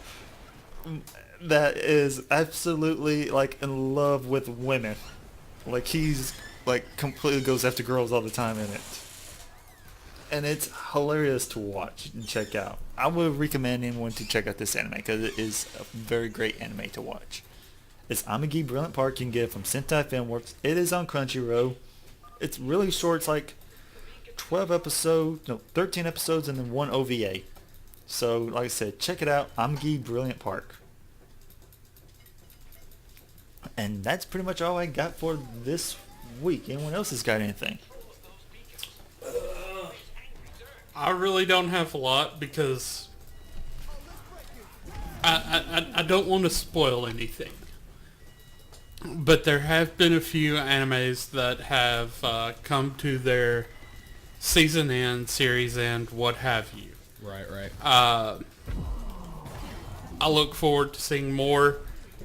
that is absolutely like in love with women. Like he's like completely goes after girls all the time in it. And it's hilarious to watch and check out. I would recommend anyone to check out this anime because it is a very great anime to watch. It's Amagi Brilliant Park. You can get it from Sentai Filmworks. It is on Crunchyroll. It's really short. It's like 13 episodes and then one OVA. So, like I said, check it out. Amagi Brilliant Park. And that's pretty much all I got for this week. Anyone else has got anything? I really don't have a lot because I don't want to spoil anything. But there have been a few animes that have come to their season end, series end, what have you. Right. I look forward to seeing more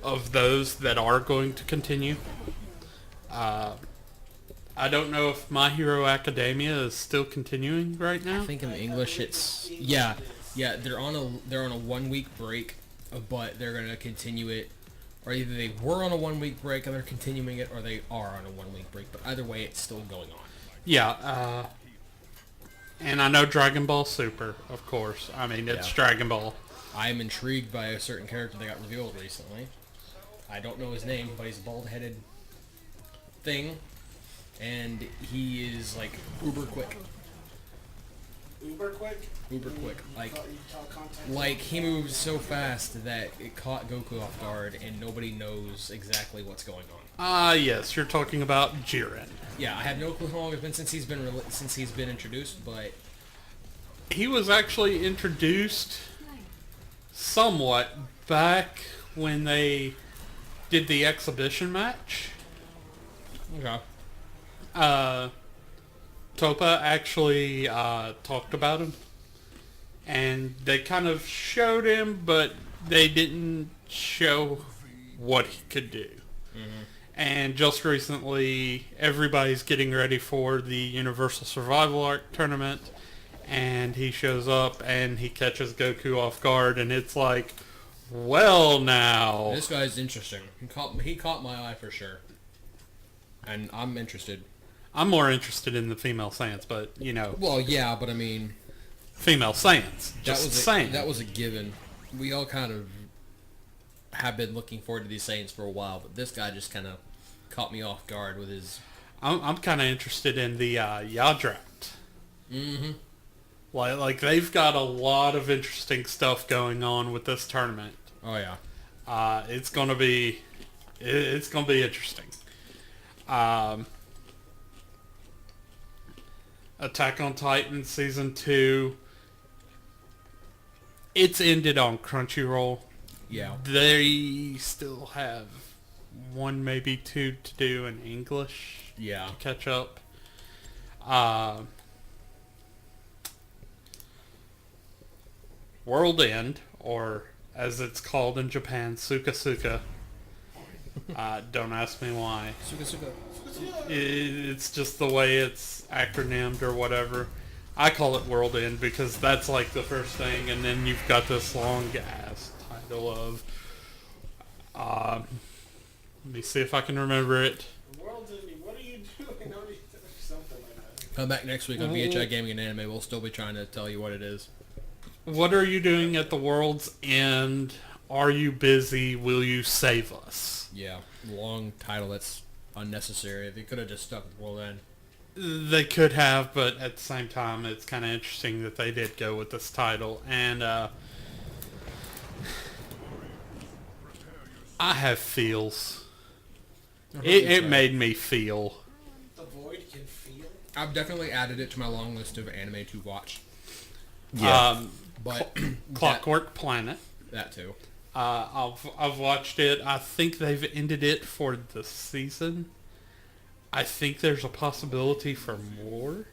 of those that are going to continue. I don't know if My Hero Academia is still continuing right now. I think in English it's yeah. They're on a 1 week break, but they're gonna continue it, or either they were on a 1 week break and they're continuing it, or they are on a 1 week break. But either way, it's still going on. Yeah, and I know Dragon Ball Super, of course. I mean, it's Yeah. Dragon Ball. I'm intrigued by a certain character that got revealed recently. I don't know his name, but he's a bald-headed thing, and he is like uber quick. Uber quick? Uber quick. Contact. Like he moves so fast that it caught Goku off guard, and nobody knows exactly what's going on. Yes, you're talking about Jiren. Yeah, I have no clue how long it's been since he's been introduced, but He was actually introduced somewhat back when they did the exhibition match. okay. Topa actually talked about him, and they kind of showed him, but they didn't show what he could do. Mm-hmm. And just recently, everybody's getting ready for the Universal Survival Arc tournament, and he shows up and he catches Goku off guard, and it's like, well now. This guy's interesting. He caught my eye for sure, and I'm interested. I'm more interested in the female Saiyans, but you know, Well, yeah, but I mean, female Saiyans. Just saying. that was a given. We all kind of have been looking forward to these Saiyans for a while, but this guy just kind of caught me off guard with his. I'm kind of interested in the Yadrapt. Mm-hmm. Like they've got a lot of interesting stuff going on with this tournament. Oh yeah. It's gonna be interesting. Attack on Titan season 2. It's ended on Crunchyroll. Yeah. They still have 1, maybe 2 to do in English. Yeah. To catch up. World End, or as it's called in Japan, Suka Suka. Don't ask me why. Suka Suka. It's just the way it's acronymed or whatever. I call it World End because that's like the first thing, and then you've got this long ass title of. Let me see if I can remember it. World's ending. What are you doing? Something like that. Come back next week on VHI Gaming and Anime. We'll still be trying to tell you what it is. What are you doing at the World's End? Are you busy? Will you save us? Yeah, long title that's unnecessary. They could have just stuck with World End. They could have, but at the same time, it's kind of interesting that they did go with this title. And I have feels. It made me feel. The void can feel. I've definitely added it to my long list of anime to watch. Yeah. But Clockwork Planet. that too. I've watched it. I think they've ended it for the season. I think there's a possibility for more.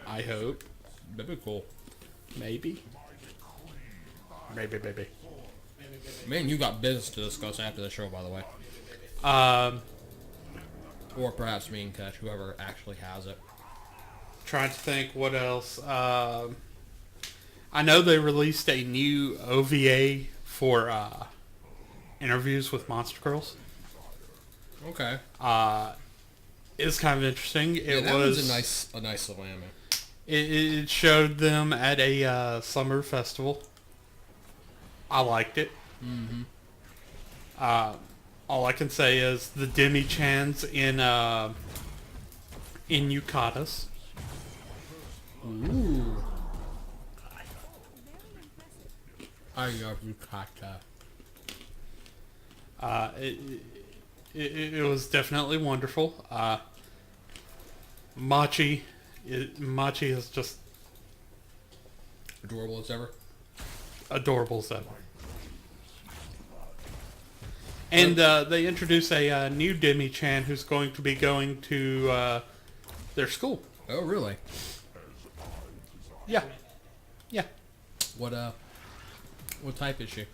I hope. That'd be cool. Maybe. Maybe. Man, you got business to discuss after the show, by the way. Or perhaps me and Catch, whoever actually has it. Trying to think what else. I know they released a new OVA for interviews with Monster Girls. Okay. It's kind of interesting. Yeah, that was a nice little anime. It showed them at a summer festival. I liked it. Mm-hmm. All I can say is the Demi-chans in Yukatas. Ooh. I love Yukata. It was definitely wonderful. Machi is just Adorable as ever. adorable as ever. And they introduce a new Demi-chan who's going to be going to their school. Oh, really? Yeah. What type is she?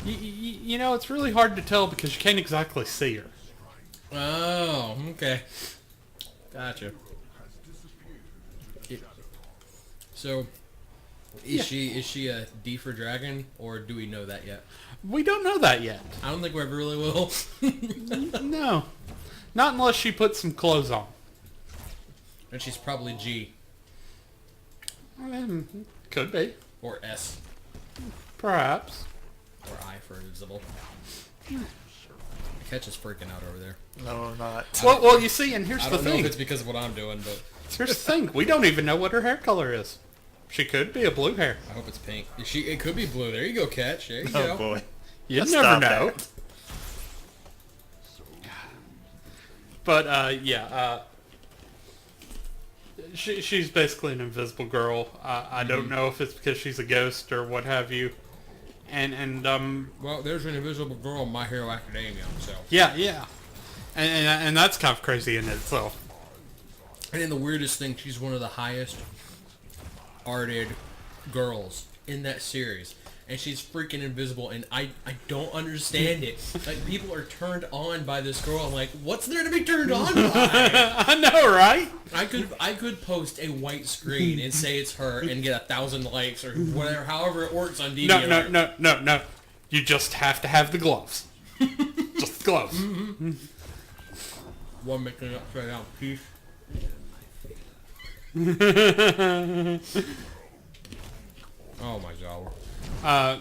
You know, it's really hard to tell because you can't exactly see her. Oh, okay. Gotcha. So, is she a D for dragon, or do we know that yet? We don't know that yet. I don't think we ever really will. No. Not unless she puts some clothes on. And she's probably G Could be. or S Perhaps. or I for invisible. Catch is freaking out over there. No, not. Well, you see, and here's I the don't know if thing. it's because of what I'm doing, but Here's the thing. We don't even know what her hair color is. She could be a blue hair. I hope it's pink. It could be blue. There you go, Catch. There you Oh go. boy. You Let's never stop know. that. But she's basically an invisible girl. I don't know if it's because she's a ghost or what have you. And Well, there's an invisible girl in My Hero Academia, so. yeah. And that's kind of crazy in itself. And then the weirdest thing, she's one of the highest arted girls in that series. And she's freaking invisible, and I don't understand it. Like, people are turned on by this girl. I'm like, what's there to be turned on by? I know, right? I could post a white screen and say it's her and get 1,000 likes or whatever, however it works on DVR. No. You just have to have the gloves. Just the gloves. One making it upside down piece. Oh my god.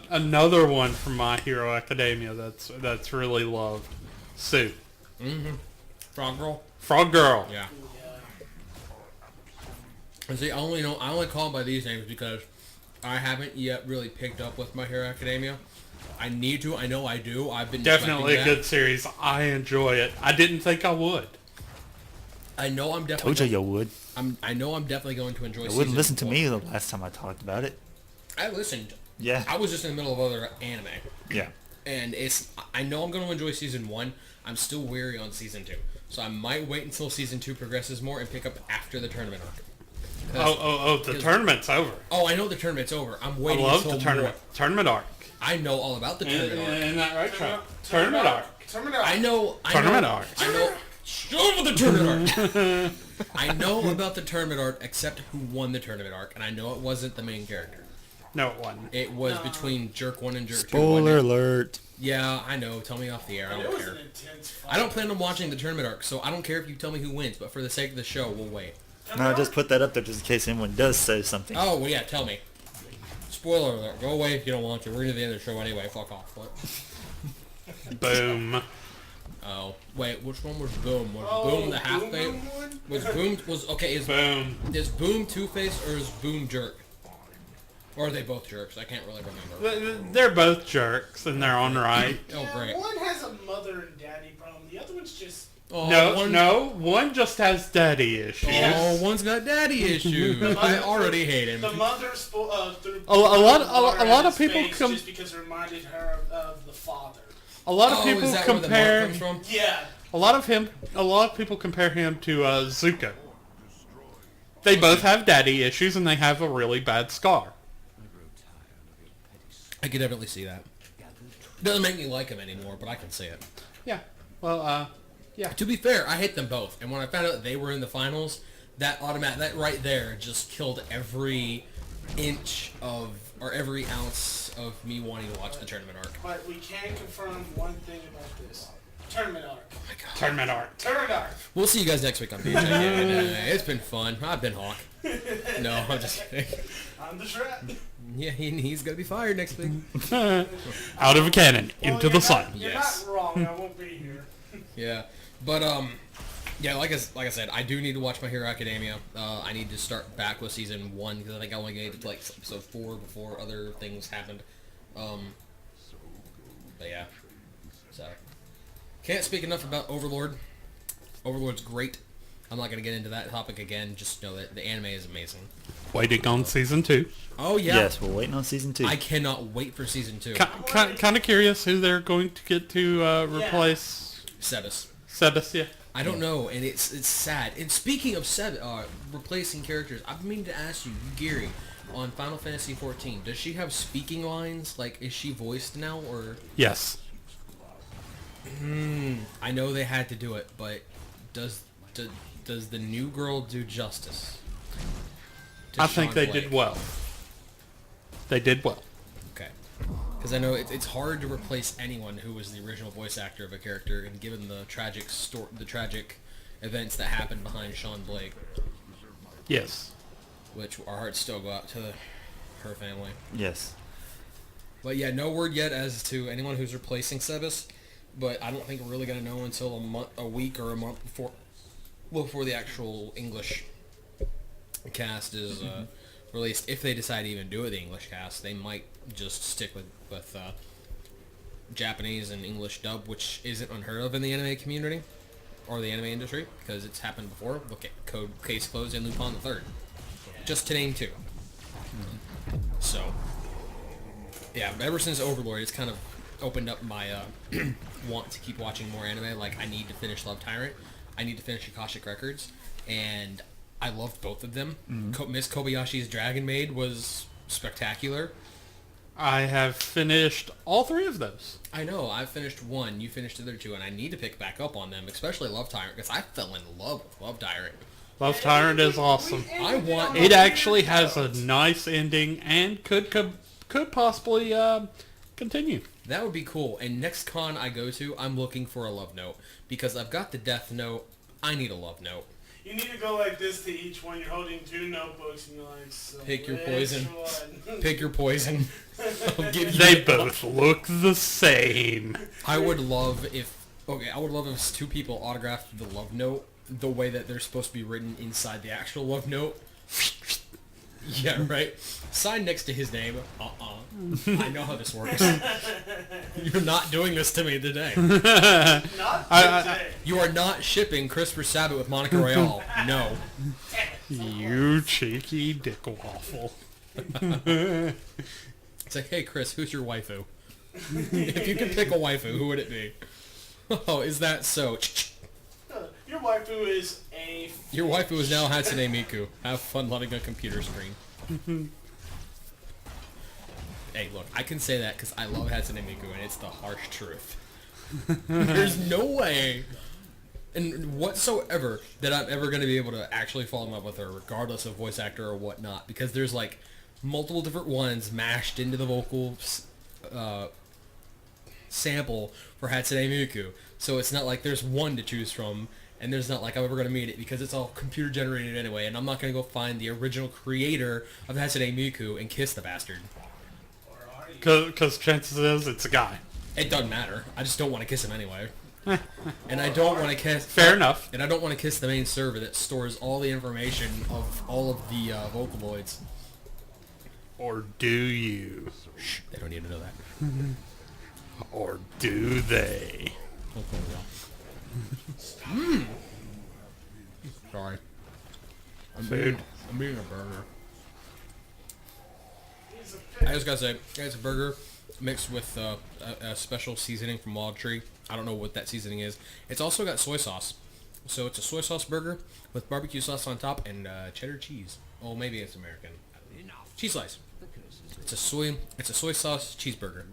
Another one from My Hero Academia that's really loved. Sue. Mm-hmm. Frog Girl. Frog Girl. Yeah. Yeah. And see, I only call them by these names because I haven't yet really picked up with My Hero Academia. I need to. I know I do. I've been Definitely a neglecting good series. I enjoy it. I didn't think I would. that. I know I'm definitely. Told you would. I know I'm definitely going to enjoy. You season wouldn't listen to one. me the last time I talked about it. I listened. Yeah. I was just in the middle of other anime, Yeah. and I know I'm going to enjoy season 1. I'm still weary on season 2, so I might wait until season 2 progresses more and pick up after the tournament arc. The tournament's over. Oh, I know the tournament's over. I'm I waiting love until the tournament. more. Tournament arc. I know all about the tournament arc. Isn't that right, Chuck? Tournament arc. I know. Tournament arc. I know. Shut up with the tournament arc. I know about the tournament arc, except who won the tournament arc, and I know it wasn't the main character. No, it wasn't. It was between Jerk 1 and Jerk 2. Spoiler alert. Yeah, I know. Tell me off the air. I It don't was care. an intense fight. I don't plan on watching the tournament arc, so I don't care if you tell me who wins, but for the sake of the show, we'll wait. No, I just put that up there just in case anyone does say something. Oh, well, yeah, tell me. Spoiler alert. Go away if you don't want to. We're near the end of the show anyway. Fuck off. What? Boom. Oh, wait, which one was Boom? Was Oh, Boom the half Boom face? Boom one? Okay, Boom. is Boom Two-Face or is Boom Jerk? Or are they both jerks? I can't really remember. They're both jerks in their own right. Oh, Yeah, great. one has a mother and daddy problem. The other one's just... Oh, One just has daddy issues. Oh, one's got daddy issues. I already hate him. The mother threw A lot water of in his people face com- just because it reminded her of the father. A lot of Oh, people is that where the mark compare. comes from? Yeah. A lot of people compare him to Zuko. They both have daddy issues and they have a really bad scar. I could definitely see that. Doesn't make me like him anymore, but I can see it. Yeah. Well, yeah. To be fair, I hate them both, and when I found out that they were in the finals, that right there just killed every inch of, or every ounce of me wanting to watch the tournament arc. But we can confirm one thing about this. Tournament arc. Oh my god. Tournament arc. Tournament arc. We'll see you guys next week on VHI. It's been fun. I've been Hawk. No, I'm just kidding. I'm the Shred. Yeah, he's gonna be fired next week. Out of a cannon, into the sun. You're Yes. not wrong. I won't be here. Yeah, but yeah, like I said, I do need to watch My Hero Academia. I need to start back with season 1 because I think I only made it to like episode 4 before other things happened. But yeah, so can't speak enough about Overlord. Overlord's great. I'm not gonna get into that topic again. Just know that the anime is amazing. Waiting on season 2. Oh yeah. Yes, we're waiting on season 2. I cannot wait for season 2. Kind of curious who they're going to get to replace Sebas. Sebas, yeah. I don't know, and it's sad. And speaking of replacing characters, I've been meaning to ask you, Gary, on Final Fantasy XIV, does she have speaking lines? Like, is she voiced now, or? Yes. I know they had to do it, but does the new girl do justice to I think Sean they Blake? did well. They did well. Okay. Because I know it's hard to replace anyone who was the original voice actor of a character, and given the tragic events that happened behind Sean Blake, Yes. which our hearts still go out to her family. Yes. But yeah, no word yet as to anyone who's replacing Sebas, but I don't think we're really going to know until a week or a month before the actual English cast is released. If they decide to even do it, the English cast, they might just stick with Japanese and English dub, which isn't unheard of in the anime community or the anime industry, because it's happened before. Look at Code Case Closed and Lupin the Third, just to name 2. So yeah, ever since Overlord, it's kind of opened up my want to keep watching more anime. Like, I need to finish Love Tyrant, I need to finish Akashic Records, and I loved both of them. Miss Kobayashi's Dragon Maid was spectacular. I have finished all 3 of those. I know, I finished 1, you finished the other 2, and I need to pick back up on them, especially Love Tyrant, because I fell in love with Love Tyrant. Love Tyrant is awesome. I want It actually has a nice ending and could possibly continue. That would be cool. And next con I go to, I'm looking for a love note, because I've got the Death Note. I need a love note. You need to go like this to each one. You're holding 2 notebooks and you're like, so Pick your which poison. one? Pick your poison. I'll give you They both look the same. I would love if Okay, I would love if two people autographed the love note the way that they're supposed to be written inside the actual love note. Yeah, right? Sign next to his name. I know how this works. You're not doing this to me today. Not today. You are not shipping Christopher Sabat with Monica Royale. No. You cheeky dick waffle. It's like, hey, Chris, who's your waifu? If you could pick a waifu, who would it be? Oh, is that so? Your waifu is a... Your waifu is now Hatsune Miku. Have fun loving a computer screen. Hey, look, I can say that because I love Hatsune Miku, and it's the harsh truth. There's no way, and whatsoever, that I'm ever going to be able to actually fall in love with her, regardless of voice actor or whatnot, because there's, like, multiple different ones mashed into the vocal sample for Hatsune Miku. So it's not like there's one to choose from, and there's not like I'm ever going to meet it, because it's all computer generated anyway, and I'm not going to go find the original creator of Hatsune Miku and kiss the bastard. Because chances is it's a guy. It doesn't matter. I just don't want to kiss him anyway. And I don't want to kiss... Fair enough. And I don't want to kiss the main server that stores all the information of all of the Vocaloids. Or do you? Shh, they don't need to know that. Or do they? Sorry. Food. I'm eating a burger. I just gotta say, it's a burger mixed with a special seasoning from Wild Tree. I don't know what that seasoning is. It's also got soy sauce. So it's a soy sauce burger with barbecue sauce on top and cheddar cheese. Oh, maybe it's American. Cheese slice. It's a soy sauce cheeseburger.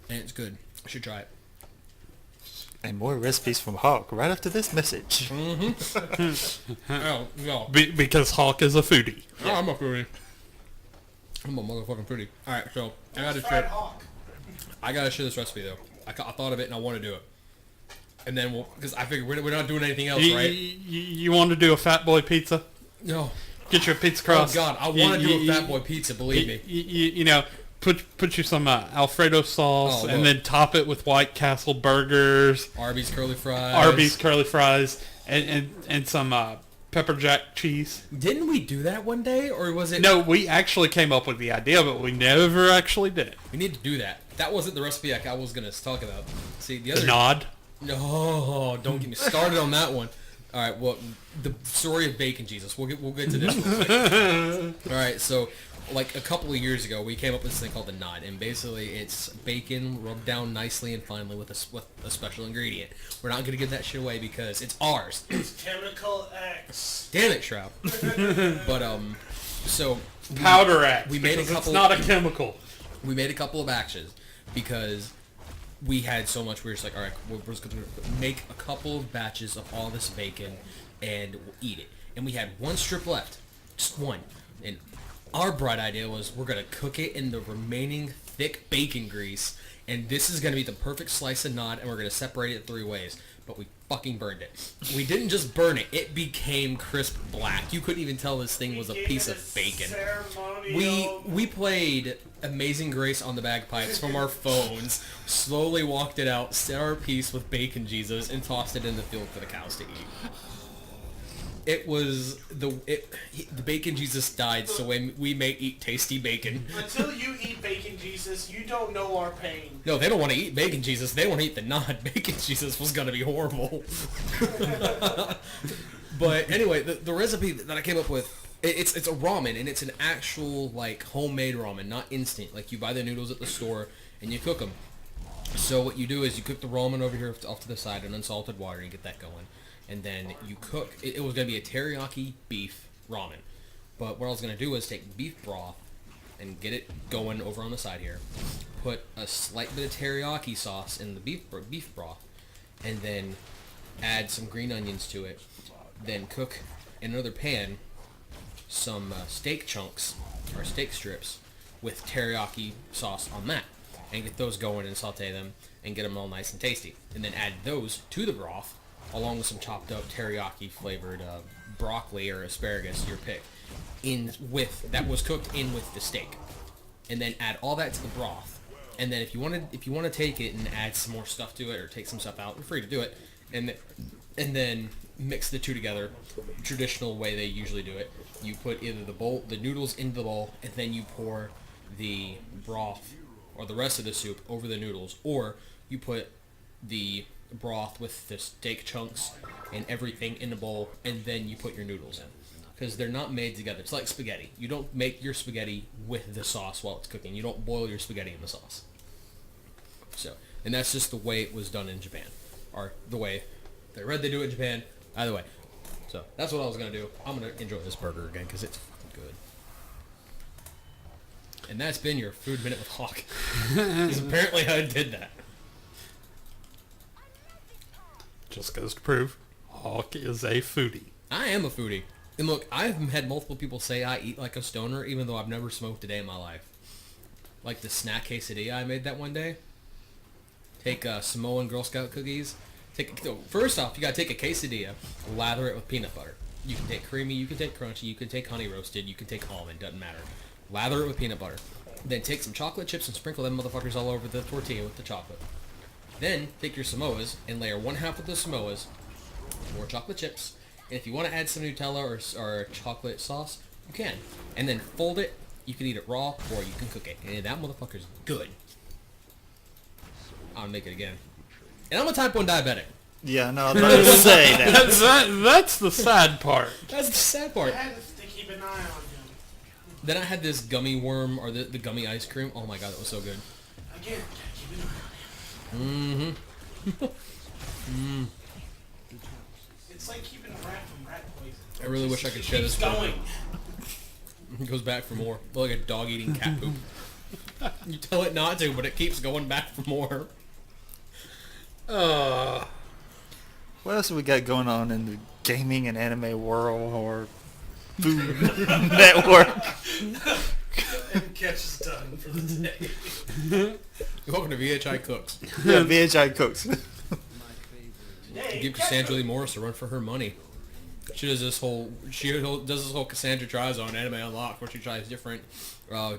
And it's good. You should try it. And more recipes from Hawk right after this message. Oh, no. Because Hawk is a foodie. Oh, I'm a foodie. I'm a motherfucking foodie. Alright, so Fried hawk. I gotta share this recipe though. I thought of it and I want to do it. And then because I figured we're not doing anything else, right? You want to do a Fat Boy pizza? No. Get your pizza crust. Oh God, I want to do a Fat Boy pizza. Believe me. You know, put you some Alfredo sauce Oh, and look. then top it with White Castle burgers, Arby's curly fries. Arby's curly fries, and some pepper jack cheese. Didn't we do that one day, or was it? No, we actually came up with the idea, but we never actually did it. We need to do that. That wasn't the recipe I was gonna talk about. See, the other. Nod. No, don't get me started on that one. All right, well, the story of Bacon Jesus. We'll get to this one. All right, so like a couple of years ago, we came up with this thing called the Nod, and basically it's bacon rubbed down nicely and finely with a special ingredient. We're not gonna give that shit away because it's ours. It's Chemical X. Damn it, Shroud. But so Powder act. we made a because couple- It's not a chemical. we made a couple of batches because we had so much. We were just like, all right, we're just gonna make a couple of batches of all this bacon and we'll eat it. And we had one strip left, just one. And our bright idea was we're gonna cook it in the remaining thick bacon grease, and this is gonna be the perfect slice of Nod, and we're gonna separate it 3 ways. But we fucking burned it. We didn't just burn it; it became crisp black. You couldn't even tell this thing was a piece of bacon. We played Amazing Grace on the bagpipes from our phones, slowly walked it out, set our piece with Bacon Jesus, and tossed it in the field for the cows to eat. It was the Bacon Jesus died, so we may eat tasty bacon. Until you eat Bacon Jesus, you don't know our pain. No, they don't want to eat Bacon Jesus. They want to eat the Nod. Bacon Jesus was gonna be horrible. But anyway, the recipe that I came up with, it's a ramen, and it's an actual like homemade ramen, not instant. Like you buy the noodles at the store and you cook them. So what you do is you cook the ramen over here off to the side in unsalted water and get that going. And then you cook, it was going to be a teriyaki beef ramen. But what I was going to do was take beef broth and get it going over on the side here. Put a slight bit of teriyaki sauce in the beef broth. And then add some green onions to it. Then cook in another pan some steak chunks, or steak strips, with teriyaki sauce on that. And get those going and saute them and get them all nice and tasty. And then add those to the broth, along with some chopped up teriyaki flavored broccoli or asparagus, your pick, that was cooked in with the steak. And then add all that to the broth And then if you want to take it and add some more stuff to it or take some stuff out, you're free to do it. And then mix the two together, traditional way they usually do it. You put either the noodles into the bowl, and then you pour the broth or the rest of the soup over the noodles, or you put the broth with the steak chunks and everything in the bowl, and then you put your noodles in. Because they're not made together. It's like spaghetti. You don't make your spaghetti with the sauce while it's cooking. You don't boil your spaghetti in the sauce. So, and that's just the way it was done in Japan. Or the way they read they do it in Japan. Either way. So, that's what I was going to do. I'm going to enjoy this burger again because it's fucking good. And that's been your Food Minute with Hawk. Because apparently I did that. Just goes to prove, Hawk is a foodie. I am a foodie. And look, I've had multiple people say I eat like a stoner, even though I've never smoked a day in my life. Like the snack quesadilla I made that one day. Take Samoan Girl Scout cookies. First off, you gotta take a quesadilla, lather it with peanut butter. You can take creamy, you can take crunchy, you can take honey roasted, you can take almond, doesn't matter. Lather it with peanut butter. Then take some chocolate chips and sprinkle them motherfuckers all over the tortilla with the chocolate. Then take your Samoas and layer one half of the Samoas, more chocolate chips. And if you want to add some Nutella or chocolate sauce, you can. And then fold it. You can eat it raw, or you can cook it. And that motherfucker's good. I'll make it again. And I'm a type 1 diabetic. Yeah, no, I was about to say that. That's the sad part. That's the sad part. I had to keep an eye on him. Then I had this gummy worm, or the gummy ice cream. Oh my god, that was so good. Again, gotta keep an eye on him. Mm-hmm. It's like keeping a rat from rat poison. I really wish I could share this. Keeps going. It goes back for more. Like a dog eating cat poop. You tell it not to, but it keeps going back for more. What else have we got going on in the gaming and anime world or Food Network? And catch is done for the day. Welcome to VHI Cooks. Yeah, VHI Cooks. Give Cassandra Lee Morris a run for her money. She does this whole Cassandra tries on Anime Unlocked, where she tries different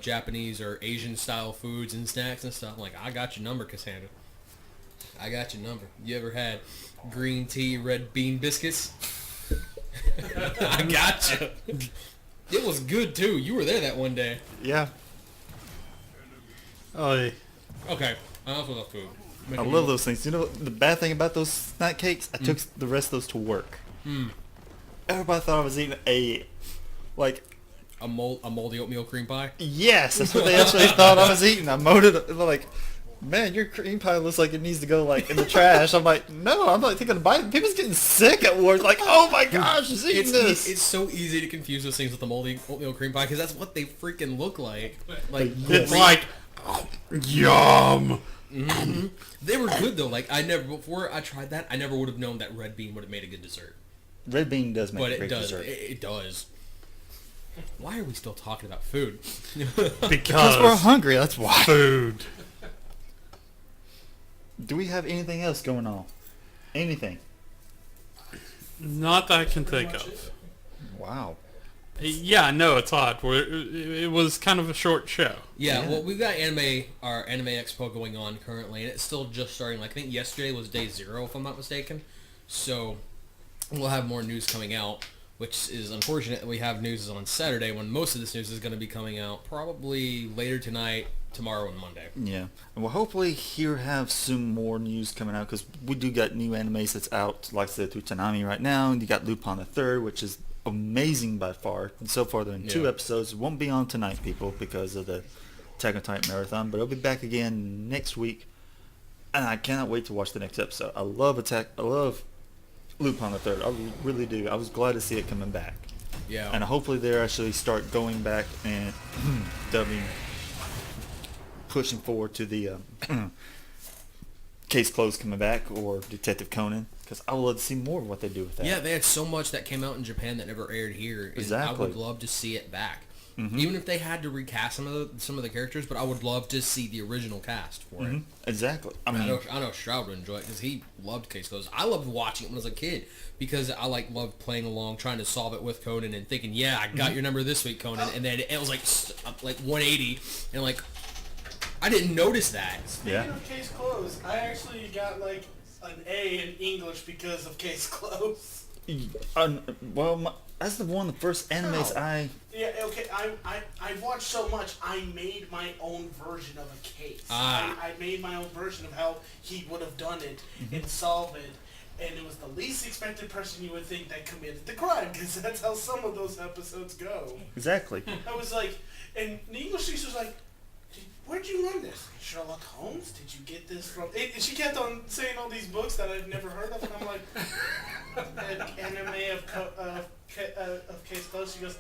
Japanese or Asian style foods and snacks and stuff. I'm like, I got your number, Cassandra. I got your number. You ever had green tea, red bean biscuits? I got you. It was good too. You were there that one day. Yeah. Oh, yeah. Okay, I also love food. I love those things. You know the bad thing about those snack cakes? I took the rest of those to work. Everybody thought I was eating a moldy oatmeal cream pie. Yes, that's what they actually thought I was eating. I mowed it like, man, your cream pie looks like it needs to go like in the trash. I'm like, no, I'm not taking a bite. People's getting sick at work. Like, oh my gosh, she's eating this. It's so easy to confuse those things with the moldy oatmeal cream pie because that's what they freaking look like. Like It's like, yum. Mm-hmm. They were good though. Like before I tried that, I never would have known that red bean would have made a good dessert. Red bean does make But a great it does. dessert. It does. Why are we still talking about food? Because we're hungry, that's why. Food. Do we have anything else going on? Anything? Not that I can think of. Wow. Yeah, no, it's odd. It was kind of a short show. Yeah, well, we've got our Anime Expo going on currently, and it's still just starting. Like, I think yesterday was day 0, if I'm not mistaken. So we'll have more news coming out, which is unfortunate that we have news on Saturday when most of this news is going to be coming out probably later tonight, tomorrow, and Monday. Yeah. And we'll hopefully have some more news coming out because we do got new animes that's out, like I said, through Tanami right now. And you got Lupin the Third, which is amazing by far. And so far, they're in 2 episodes. It won't be on tonight, people, because of the Attack on Titan marathon. But it'll be back again next week. And I cannot wait to watch the next episode. I love Lupin the Third. I really do. I was glad to see it coming back. Yeah. And hopefully they actually start going back and pushing forward to the Case Closed coming back or Detective Conan, because I would love to see more of what they do with that. Yeah, they had so much that came out in Japan that never aired here. And Exactly. I would love to see it back. Mm-hmm. Even if they had to recast some of the characters, but I would love to see the original cast for it. Exactly. I I mean, know Shroud would enjoy it because he loved Case Closed. I loved watching it when I was a kid because I loved playing along, trying to solve it with Conan and thinking, yeah, I got your number this week, Conan, and then it was like 180 and like, I didn't notice that. Speaking of Case Closed, I actually got like an A in English because of Case Closed. That's one of the first animes Yeah, okay, I've watched so much, I made my own version of a case. Ah. I made my own version of how he would have done it and solved it. And it was the least expected person you would think that committed the crime, because that's how some of those episodes go. Exactly. I was like, and the English teacher was like, where'd you learn this? Sherlock Holmes? Did you get this from... And she kept on saying all these books that I'd never heard of, and I'm like, an anime of Case Closed. She goes,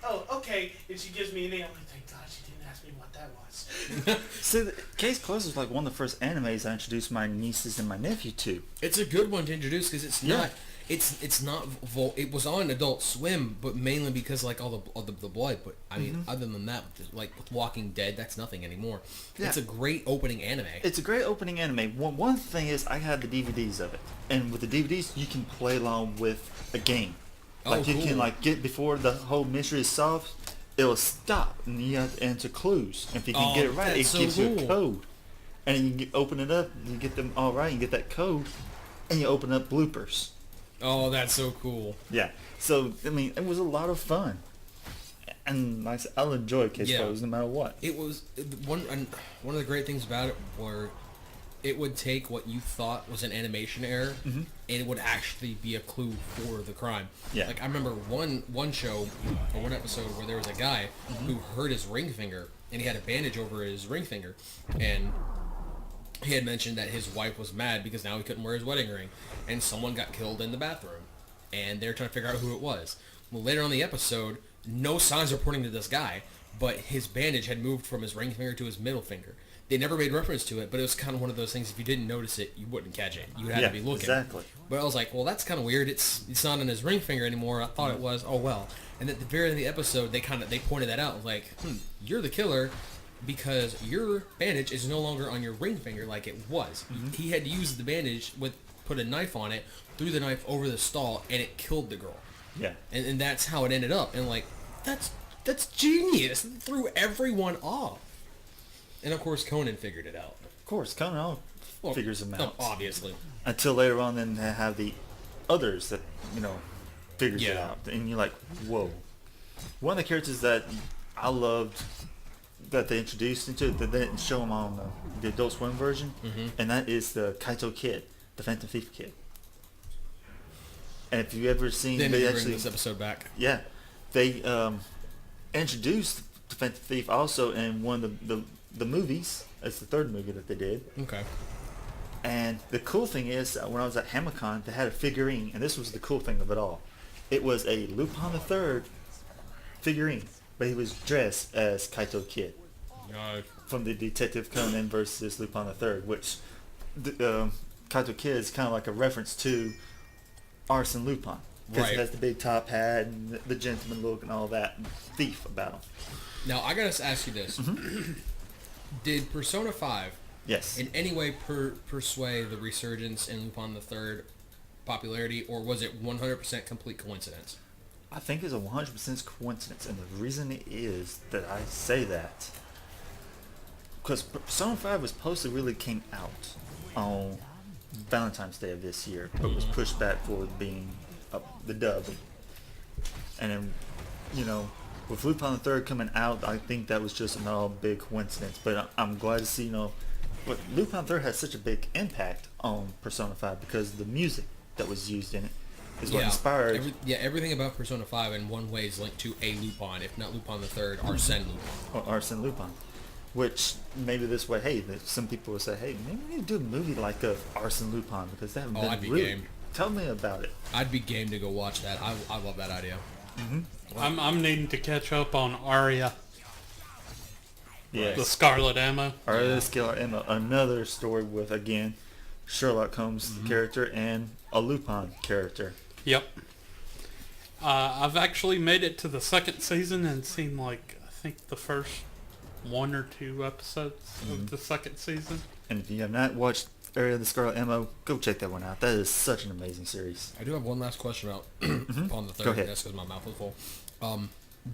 oh, okay. And she gives me a name. I'm like, thank God she didn't ask me what that was. See, Case Closed was like one of the first animes I introduced my nieces and my nephew to. It's a good one to introduce because it's not. It's not. It was on Adult Swim, but mainly because like all the blood. But I mean, other than that, like with Walking Dead, that's nothing anymore. Yeah. It's a great opening anime. It's a great opening anime. One thing is I had the DVDs of it, and with the DVDs you can play along with a game. Like you can like get before the whole mystery is solved, it'll stop and you have to enter clues. And if you can get it right, it gives you a code. And you can open it up, you get them all right, you get that code, and you open up bloopers. Oh, that's so cool. Yeah. So I mean, it was a lot of fun, and like I said, I'll enjoy Case Closed no matter what. It was one of the great things about it were it would take what you thought was an animation error, and it would actually be a clue for the crime. Yeah. Like I remember one show or one episode where there was a guy who hurt his ring finger, and he had a bandage over his ring finger, and he had mentioned that his wife was mad because now he couldn't wear his wedding ring, and someone got killed in the bathroom, and they're trying to figure out who it was. Well, later on in the episode, no signs are pointing to this guy, but his bandage had moved from his ring finger to his middle finger. They never made reference to it, but it was kind of one of those things, if you didn't notice it, you wouldn't catch it. You had to be looking. Exactly. But I was like, well, that's kind of weird. It's not on his ring finger anymore. I thought it was. Oh, well. And at the very end of the episode, they pointed that out. Like, you're the killer because your bandage is no longer on your ring finger like it was. He had used the bandage, put a knife on it, threw the knife over the stall, and it killed the girl. Yeah. And that's how it ended up. And like, that's genius. It threw everyone off. And of course, Conan figured it out. Of course, Conan figures them out. Obviously. Until later on, then they have the others that figures it Yeah. out, and you're like, whoa. One of the characters that I loved that they introduced into it, that they didn't show him on the Adult Swim version, and that is the Kaito Kid, the Phantom Thief Kid. And if you've ever seen, They they bring actually this episode back. Yeah, they introduced the Phantom Thief also in one of the movies. It's the third movie that they did. Okay. And the cool thing is, when I was at HamaCon, they had a figurine, and this was the cool thing of it all. It was a Lupin III figurine, but he was dressed as Kaito Kid from the Detective Conan versus Lupin III, which Kaito Kid is kind of like a reference to Arsène Lupin, because he has the big top hat and the gentleman look and all that, and thief about him. Now, I gotta ask you this. Did Persona 5 Yes. in any way persuade the resurgence in Lupin III popularity, or was it 100% complete coincidence? I think it's a 100% coincidence, and the reason it is that I say that, because Persona 5 was supposed to really came out on Valentine's Day of this year, but was pushed back for being the dub. And then, with Lupin the III coming out, I think that was just another big coincidence. But I'm glad to see, but Lupin III has such a big impact on Persona 5 because the music that was used in it is what inspired. Everything about Persona 5 in one way is linked to a Lupin, if not Lupin the Third, Arsène Lupin. Or Arsène Lupin. Which maybe this way, hey, some people will say, hey, maybe we need to do a movie like Arsène Lupin because they haven't been I'd be really. game. Tell me about it. I'd be game to go watch that. I love that idea. I'm needing to catch up on Arya, Yes. the Scarlet Ammo. Arya Scarlet Emma, another story with, again, Sherlock Holmes character and a Lupin character. Yep. I've actually made it to the second season and seen I think the first 1 or 2 episodes of the second season. And if you have not watched Arya the Scarlet Emma, go check that one out. That is such an amazing series. I do have one last question about Lupin the Third. Go ahead. That's because my mouth was full.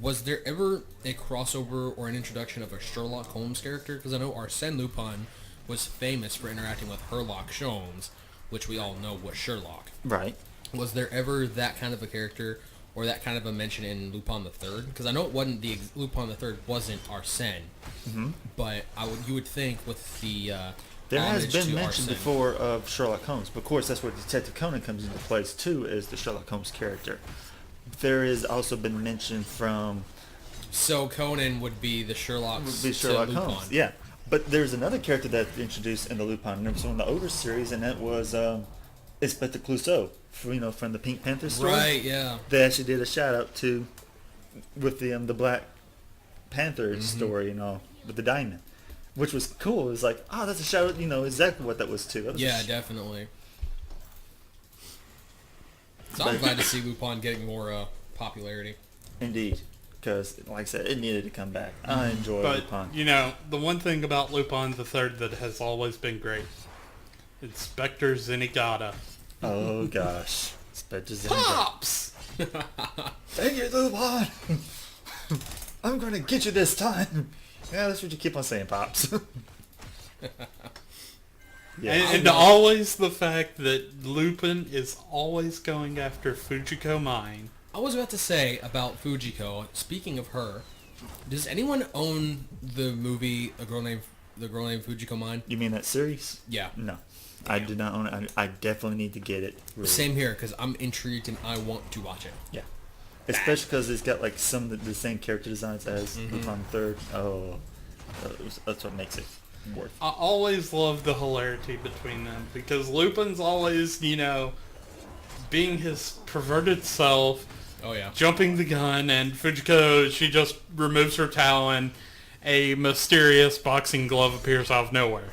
Was there ever a crossover or an introduction of a Sherlock Holmes character? Because I know Arsène Lupin was famous for interacting with Sherlock Holmes, which we all know was Sherlock. Right. Was there ever that kind of a character or that kind of a mention in Lupin the Third? Because I know it wasn't Lupin the Third wasn't Arsène, but you would think with the There has homage been to mention Arsène. before of Sherlock Holmes, but of course that's where Detective Conan comes into place too, as the Sherlock Holmes character. There has also been mention from So Conan would be the Sherlock to Lupin. Holmes, yeah. But there's another character that's introduced in the Lupin universe in the older series, and that was Inspector Clouseau, from the Pink Panther story. Right, yeah. They actually did a shout out to with the Black Panther story, with the diamond, which was cool. It was like, oh, that's a shout out, exactly what that was too. That was Yeah, definitely. So I'm glad to see Lupin getting more popularity. Indeed, because like I said, it needed to come back. I enjoy But, Lupin. the one thing about Lupin the Third that has always been great, Inspector Zenigata. Oh gosh, Inspector Zenigata. Pops! Dang it, Lupin! I'm gonna get you this time. Yeah, that's what you keep on saying, Pops. Yeah. And always the fact that Lupin is always going after Fujiko Mine. I was about to say about Fujiko, speaking of her, does anyone own the movie The Girl Named Fujiko Mine? You mean that series? Yeah. No, I did not own it. I definitely need to get it. Really. Same here, because I'm intrigued and I want to watch it. Yeah. Especially because it's got like some of the same character designs as Lupin Third. Oh, that's what makes it worth. I always love the hilarity between them because Lupin's always, being his perverted self, Oh yeah. jumping the gun, and Fujiko, she just removes her towel and a mysterious boxing glove appears out of nowhere.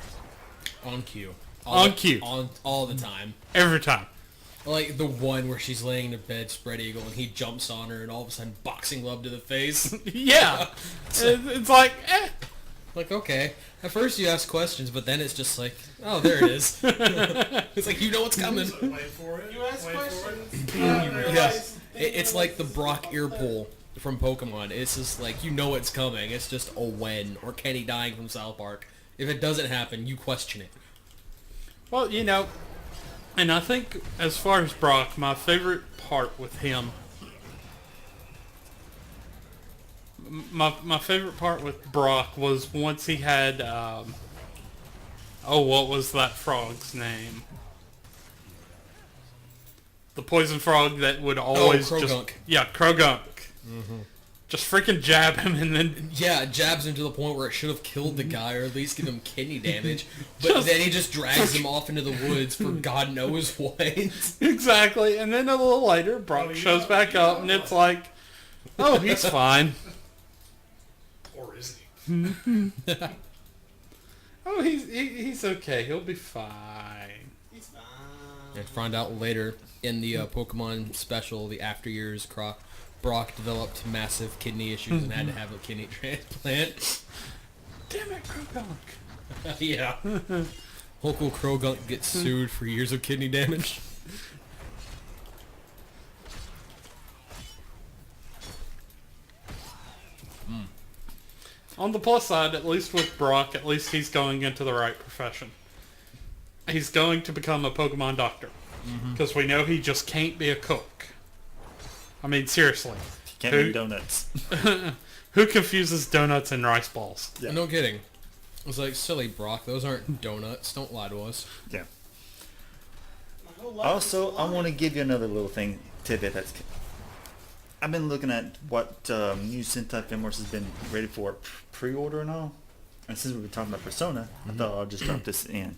On cue. On cue. All the time. Every time. Like the one where she's laying in bed, spread eagle, and he jumps on her, and all of a sudden, boxing glove to the face. Yeah. It's like, Like, okay. At first you ask questions, but then it's just like, oh, there it is. It's like, you know what's coming. Wait for it. You ask Wait for questions. it. Yes. It's like the Brock ear pull from Pokemon. It's just like, you know it's coming. It's just a when. Or Kenny dying from South Park. If it doesn't happen, you question it. well, and I think as far as Brock, my favorite part with him, my favorite part with Brock was once he had, what was that frog's name? The poison frog that would always Krogunk. Krogunk. Just freaking jab him and then Yeah, it jabs him to the point where it should have killed the guy or at least give him kidney damage. But then he just drags him off into the woods for God knows what. exactly. And then a little later, Brock shows back up and it's like, oh, he's fine. Or is he? Oh, he's okay. He'll be fine. He's fine. And find out later in the Pokemon special, the After Years, Brock developed massive kidney issues and had to have a kidney transplant. Damn it, Krogunk. Yeah. Local Krogunk gets sued for years of kidney damage. On the plus side, at least with Brock, at least he's going into the right profession. He's going to become a Pokemon doctor. Because we know he just can't be a cook. I mean, seriously. Can't make donuts. Who confuses donuts and rice balls? Yeah. No kidding. I was like, silly Brock, those aren't donuts. Don't lie to us. Yeah. My whole life Also, is I want to lying. give you another little tidbit that's. I've been looking at what new Sentai Filmworks has been ready for pre-order and all. And since we've been talking about Persona, I thought I'll just drop this in.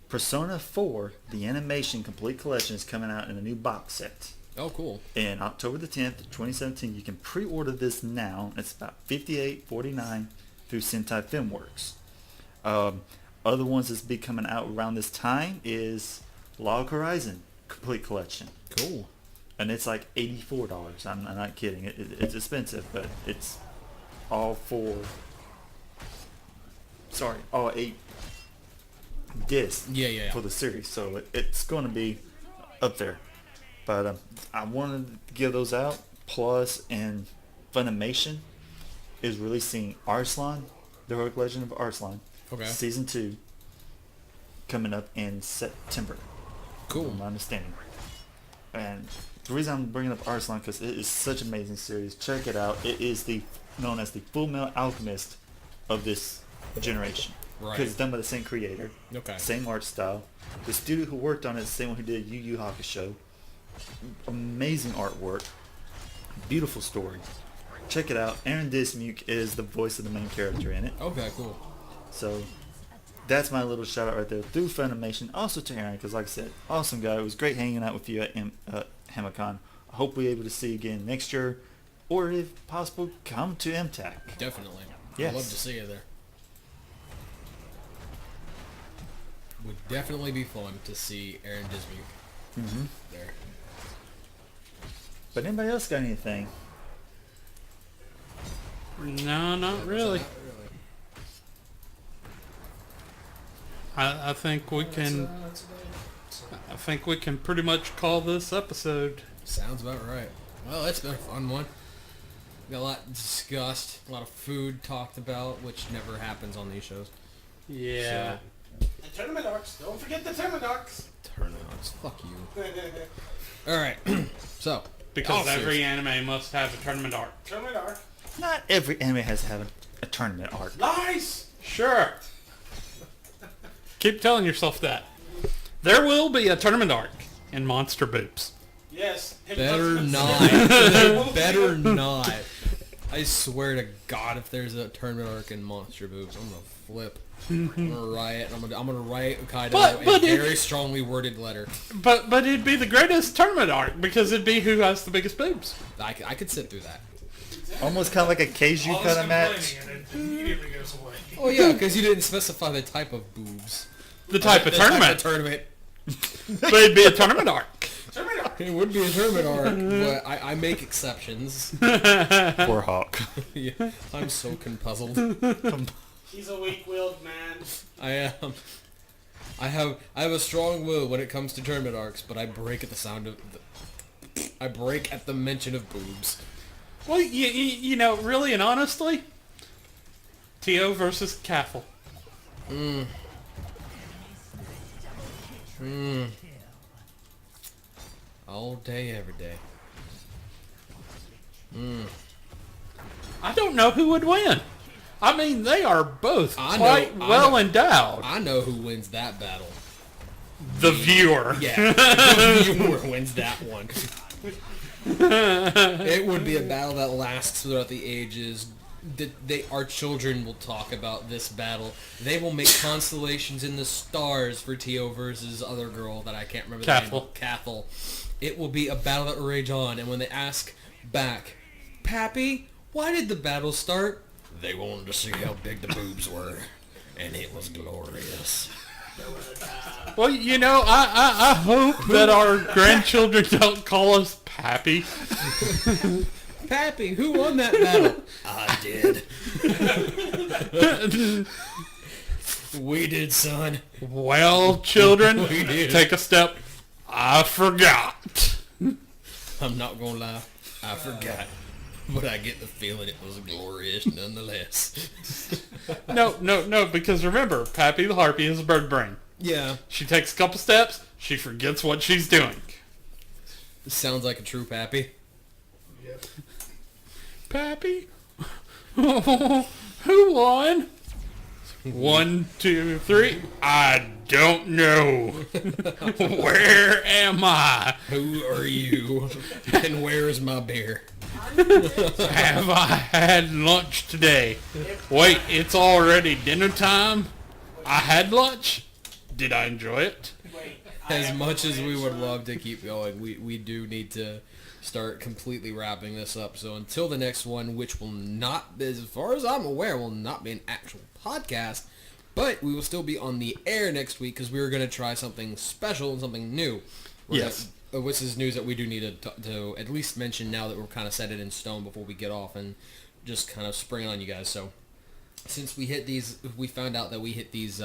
Persona 4, the animation complete collection, is coming out in a new box set. Oh, cool. In October the 10th, 2017, you can pre-order this now. It's about $58.49 through Sentai Filmworks. Other ones that's be coming out around this time is Log Horizon complete collection. Cool. And it's like $84. I'm not kidding. It's expensive, but it's all all 8 discs Yeah. for the series. So it's going to be up there. But I wanted to give those out. Plus, and Funimation is releasing Arslan, The Heroic Legend of Arslan, Okay. Season 2, coming up in September. Cool. From my understanding. And the reason I'm bringing up Arslan because it is such an amazing series. Check it out. It is known as the Full Metal Alchemist of this generation. Right. Because it's done by the same creator. Okay. Same art style. The studio who worked on it is the same one who did Yu Yu Hakusho. Amazing artwork. Beautiful story. Check it out. Aaron Dismuke is the voice of the main character in it. Okay, cool. So that's my little shout out right there through Funimation. Also to Aaron, because like I said, awesome guy. It was great hanging out with you at Hamacon. I hope we're able to see you again next year, or if possible, come to MTAC. Definitely. Yes. I'd love to see you there. Would definitely be fun to see Aaron Dismuke Mm-hmm. there. But anybody else got anything? No, not really. I think we can. That's about it. So, I think we can pretty much call this episode. Sounds about right. Well, it's been a fun one. We got a lot discussed, a lot of food talked about, which never happens on these shows. Yeah. And tournament arcs. Don't forget the tournament arcs. Tournaments. Fuck you. All right. So. Because Oh, every anime must have a tournament arc. Tournament arc. Not every anime has to have a tournament arc. Lies. Sure. Keep telling yourself that. There will be a tournament arc in Monster Boobs. Yes. Better not. Better not. I swear to God, if there's a tournament arc in Monster Boobs, I'm gonna flip. I'm gonna riot. I'm gonna write Kaido But a very strongly worded letter. But it'd be the greatest tournament arc because it'd be who has the biggest boobs. I could sit through that. Almost kind of like a Keiju all kind this of match. complaining and it immediately goes away. Oh yeah, because you didn't specify the type of boobs. The type of The tournament. tournament. But it'd be a tournament arc. Tournament arc. It would be a tournament arc, but I make exceptions. Poor Hawk. Yeah, I'm so conpuzzled. He's a weak-willed man. I am. I have a strong will when it comes to tournament arcs, but I break at the sound of. I break at the mention of boobs. Well, you know, really and honestly, Tio versus Cathel. All day, every day. I don't know who would win. I mean, they are both I quite know- well endowed. I know who wins that battle. The viewer. Yeah, the viewer wins that one. It would be a battle that lasts throughout the ages. Our children will talk about this battle. They will make constellations in the stars for Tio versus other girl that I can't remember the name of. Cathel. It will be a battle that will rage on, and when they ask back, Pappy, why did the battle start? They wanted to see how big the boobs were, and it was glorious. Well, you know, I hope that our grandchildren don't call us Pappy. Pappy, who won that battle? I did. We did, son. Well, children, We did. take a step. I forgot. I'm not gonna lie, I forgot. But I get the feeling it was glorious nonetheless. No, because remember, Pappy the Harpy is a bird brain. Yeah, She takes a couple steps, she forgets what she's doing. sounds like a true Pappy. Yep. Pappy? Who won? 1, 2, 3. I don't know. Where am I? Who are you? And where is my beer? Have I had lunch today? Wait, it's already dinner time? I had lunch? Did I enjoy it? Wait. As much as we would love to keep going, we do need to start completely wrapping this up. So until the next one, which will not, as far as I'm aware, will not be an actual podcast, but we will still be on the air next week because we were going to try something special and something new. Yes. Which is news that we do need to at least mention now that we're kind of set it in stone before we get off and just kind of spring it on you guys. So since we found out that we hit these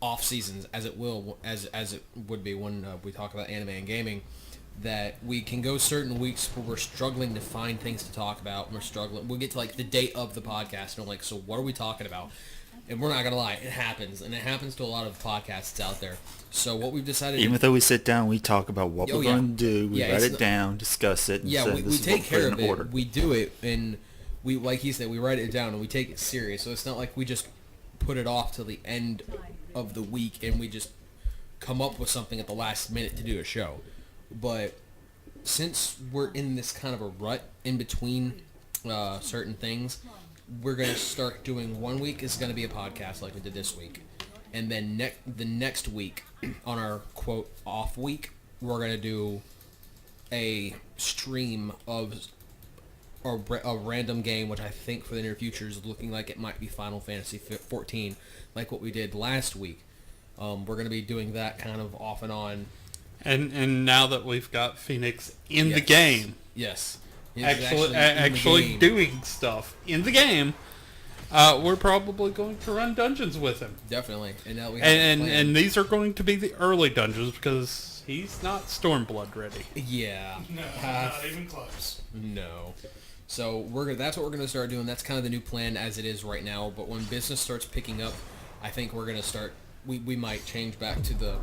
off seasons as it would be when we talk about anime and gaming. that we can go certain weeks where we're struggling to find things to talk about. We're struggling. We'll get to like the date of the podcast, and I'm like, so what are we talking about? And we're not gonna lie, it happens, and it happens to a lot of podcasts out there. So what we've decided, Even though we sit down, we talk about what we're going to do. We write it down, discuss it. And yeah, say, we this is take what care we're of putting in it. order. We do it, and we, like he said, we write it down and we take it serious. So it's not like we just put it off till the end of the week and we just come up with something at the last minute to do a show. But since we're in this kind of a rut in between certain things, we're going to start doing, one week is going to be a podcast like we did this week. And then the next week, on our, quote, off week, we're going to do a stream of a random game, which I think for the near future is looking like it might be Final Fantasy 14, like what we did last week. We're going to be doing that kind of off and on. And now that we've got Phoenix in the Yes. game, Yes. He's actually in the game. doing stuff in the game, we're probably going to run dungeons with him. Definitely. And now we have And these are going to be the early dungeons because he's not Stormblood ready. yeah. No, not even close. No. So that's what we're gonna start doing. That's kind of the new plan as it is right now. But when business starts picking up, I think we're gonna start. We might change back to the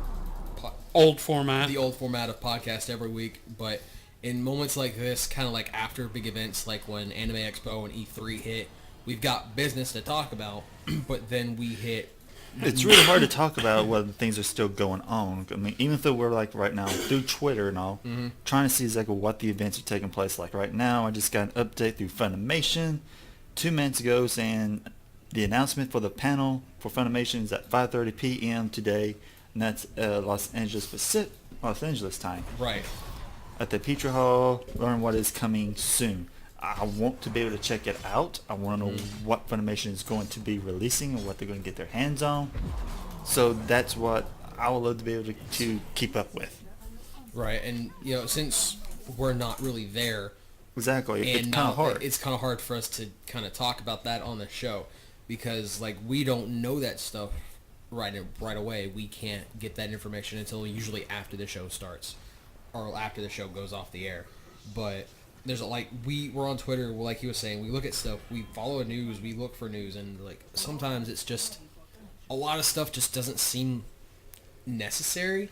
Old format. old format of podcast every week. But in moments like this, kind of like after big events, like when Anime Expo and E3 hit, we've got business to talk about. But then we hit. It's really hard to talk about when things are still going on. I mean, even though we're like right now through Twitter and all, trying to see exactly what the events are taking place. Like right now, I just got an update through Funimation 2 minutes ago saying the announcement for the panel for Funimation is at 5:30 p.m. today, and that's Los Angeles time. Right. At the Petra Hall, learn what is coming soon. I want to be able to check it out. I want to know what Funimation is going to be releasing and what they're going to get their hands on. So that's what I would love to be able to keep up with. Right. And since we're not really there, Exactly. It's and kind of hard. it's kind of hard for us to kind of talk about that on the show because like we don't know that stuff right away. We can't get that information until usually after the show starts or after the show goes off the air. But there's we're on Twitter, like he was saying, we look at stuff, we follow news, we look for news, and like sometimes it's just a lot of stuff just doesn't seem necessary,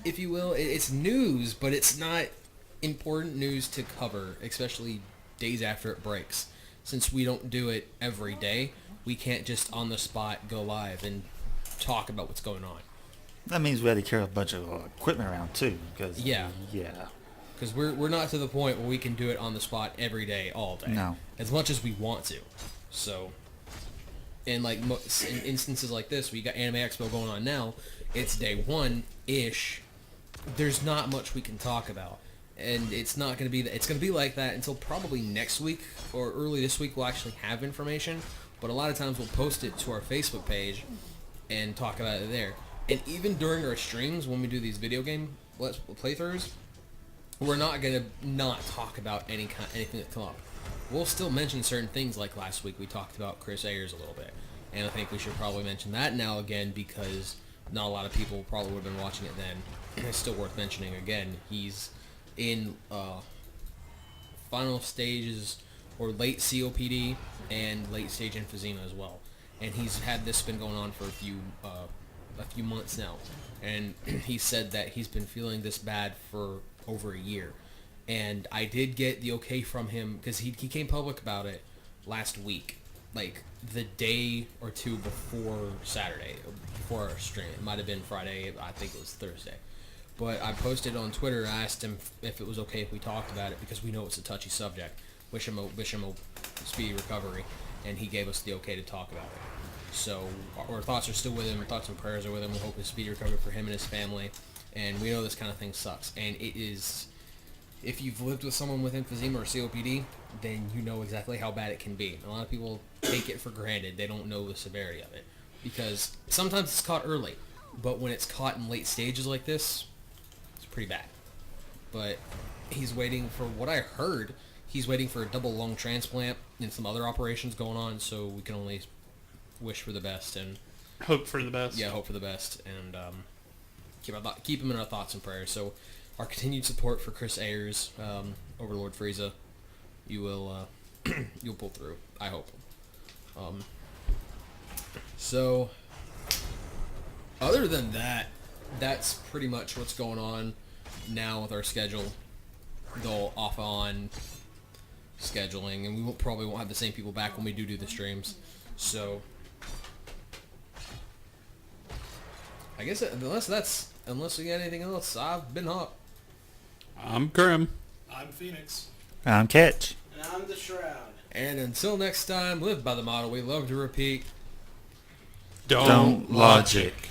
if you will. It's news, but it's not important news to cover, especially days after it breaks. Since we don't do it every day, we can't just on the spot go live and talk about what's going on. That means we had to carry a bunch of equipment around too. Because Yeah. Because we're not to the point where we can do it on the spot every day, all day. No. As much as we want to. So, in like in instances like this, we got Anime Expo going on now. It's day one-ish. There's not much we can talk about. And it's not going to be it's going to be like that until probably next week or early this week we'll actually have information. But a lot of times we'll post it to our Facebook page and talk about it there. And even during our streams when we do these video game playthroughs, we're not going to not talk about anything that come up. We'll still mention certain things like last week we talked about Chris Ayers a little bit. And I think we should probably mention that now again because not a lot of people probably would have been watching it then. It's still worth mentioning again. He's in final stages or late COPD and late stage emphysema as well. And he's had this been going on for a few months now. And he said that he's been feeling this bad for over a year. And I did get the okay from him because he came public about it last week, like the day or two before Saturday, before our stream. It might have been Friday, I think it was Thursday. But I posted on Twitter, I asked him if it was okay if we talked about it because we know it's a touchy subject. Wish him a speedy recovery, and he gave us the okay to talk about it. So our thoughts are still with him, our thoughts and prayers are with him. We hope a speedy recovery for him and his family. And we know this kind of thing sucks. And it is, if you've lived with someone with emphysema or COPD, then you know exactly how bad it can be. A lot of people take it for granted. They don't know the severity of it. Because sometimes it's caught early. But when it's caught in late stages like this, it's pretty bad. But he's waiting for, what I heard, he's waiting for a double lung transplant and some other operations going on. So we can only wish for the best and Hope for the best. yeah, hope for the best, and keep him in our thoughts and prayers. So our continued support for Chris Ayers, Overlord Frieza, you will you'll pull through. I hope. So, other than that, that's pretty much what's going on now with our schedule. They'll off on scheduling, and we probably won't have the same people back when we do the streams. So, I guess unless we got anything else, I've been Hawk. I'm Grim. I'm Phoenix. I'm Catch. And I'm the Shroud. And until next time, live by the motto we love to repeat. Don't logic.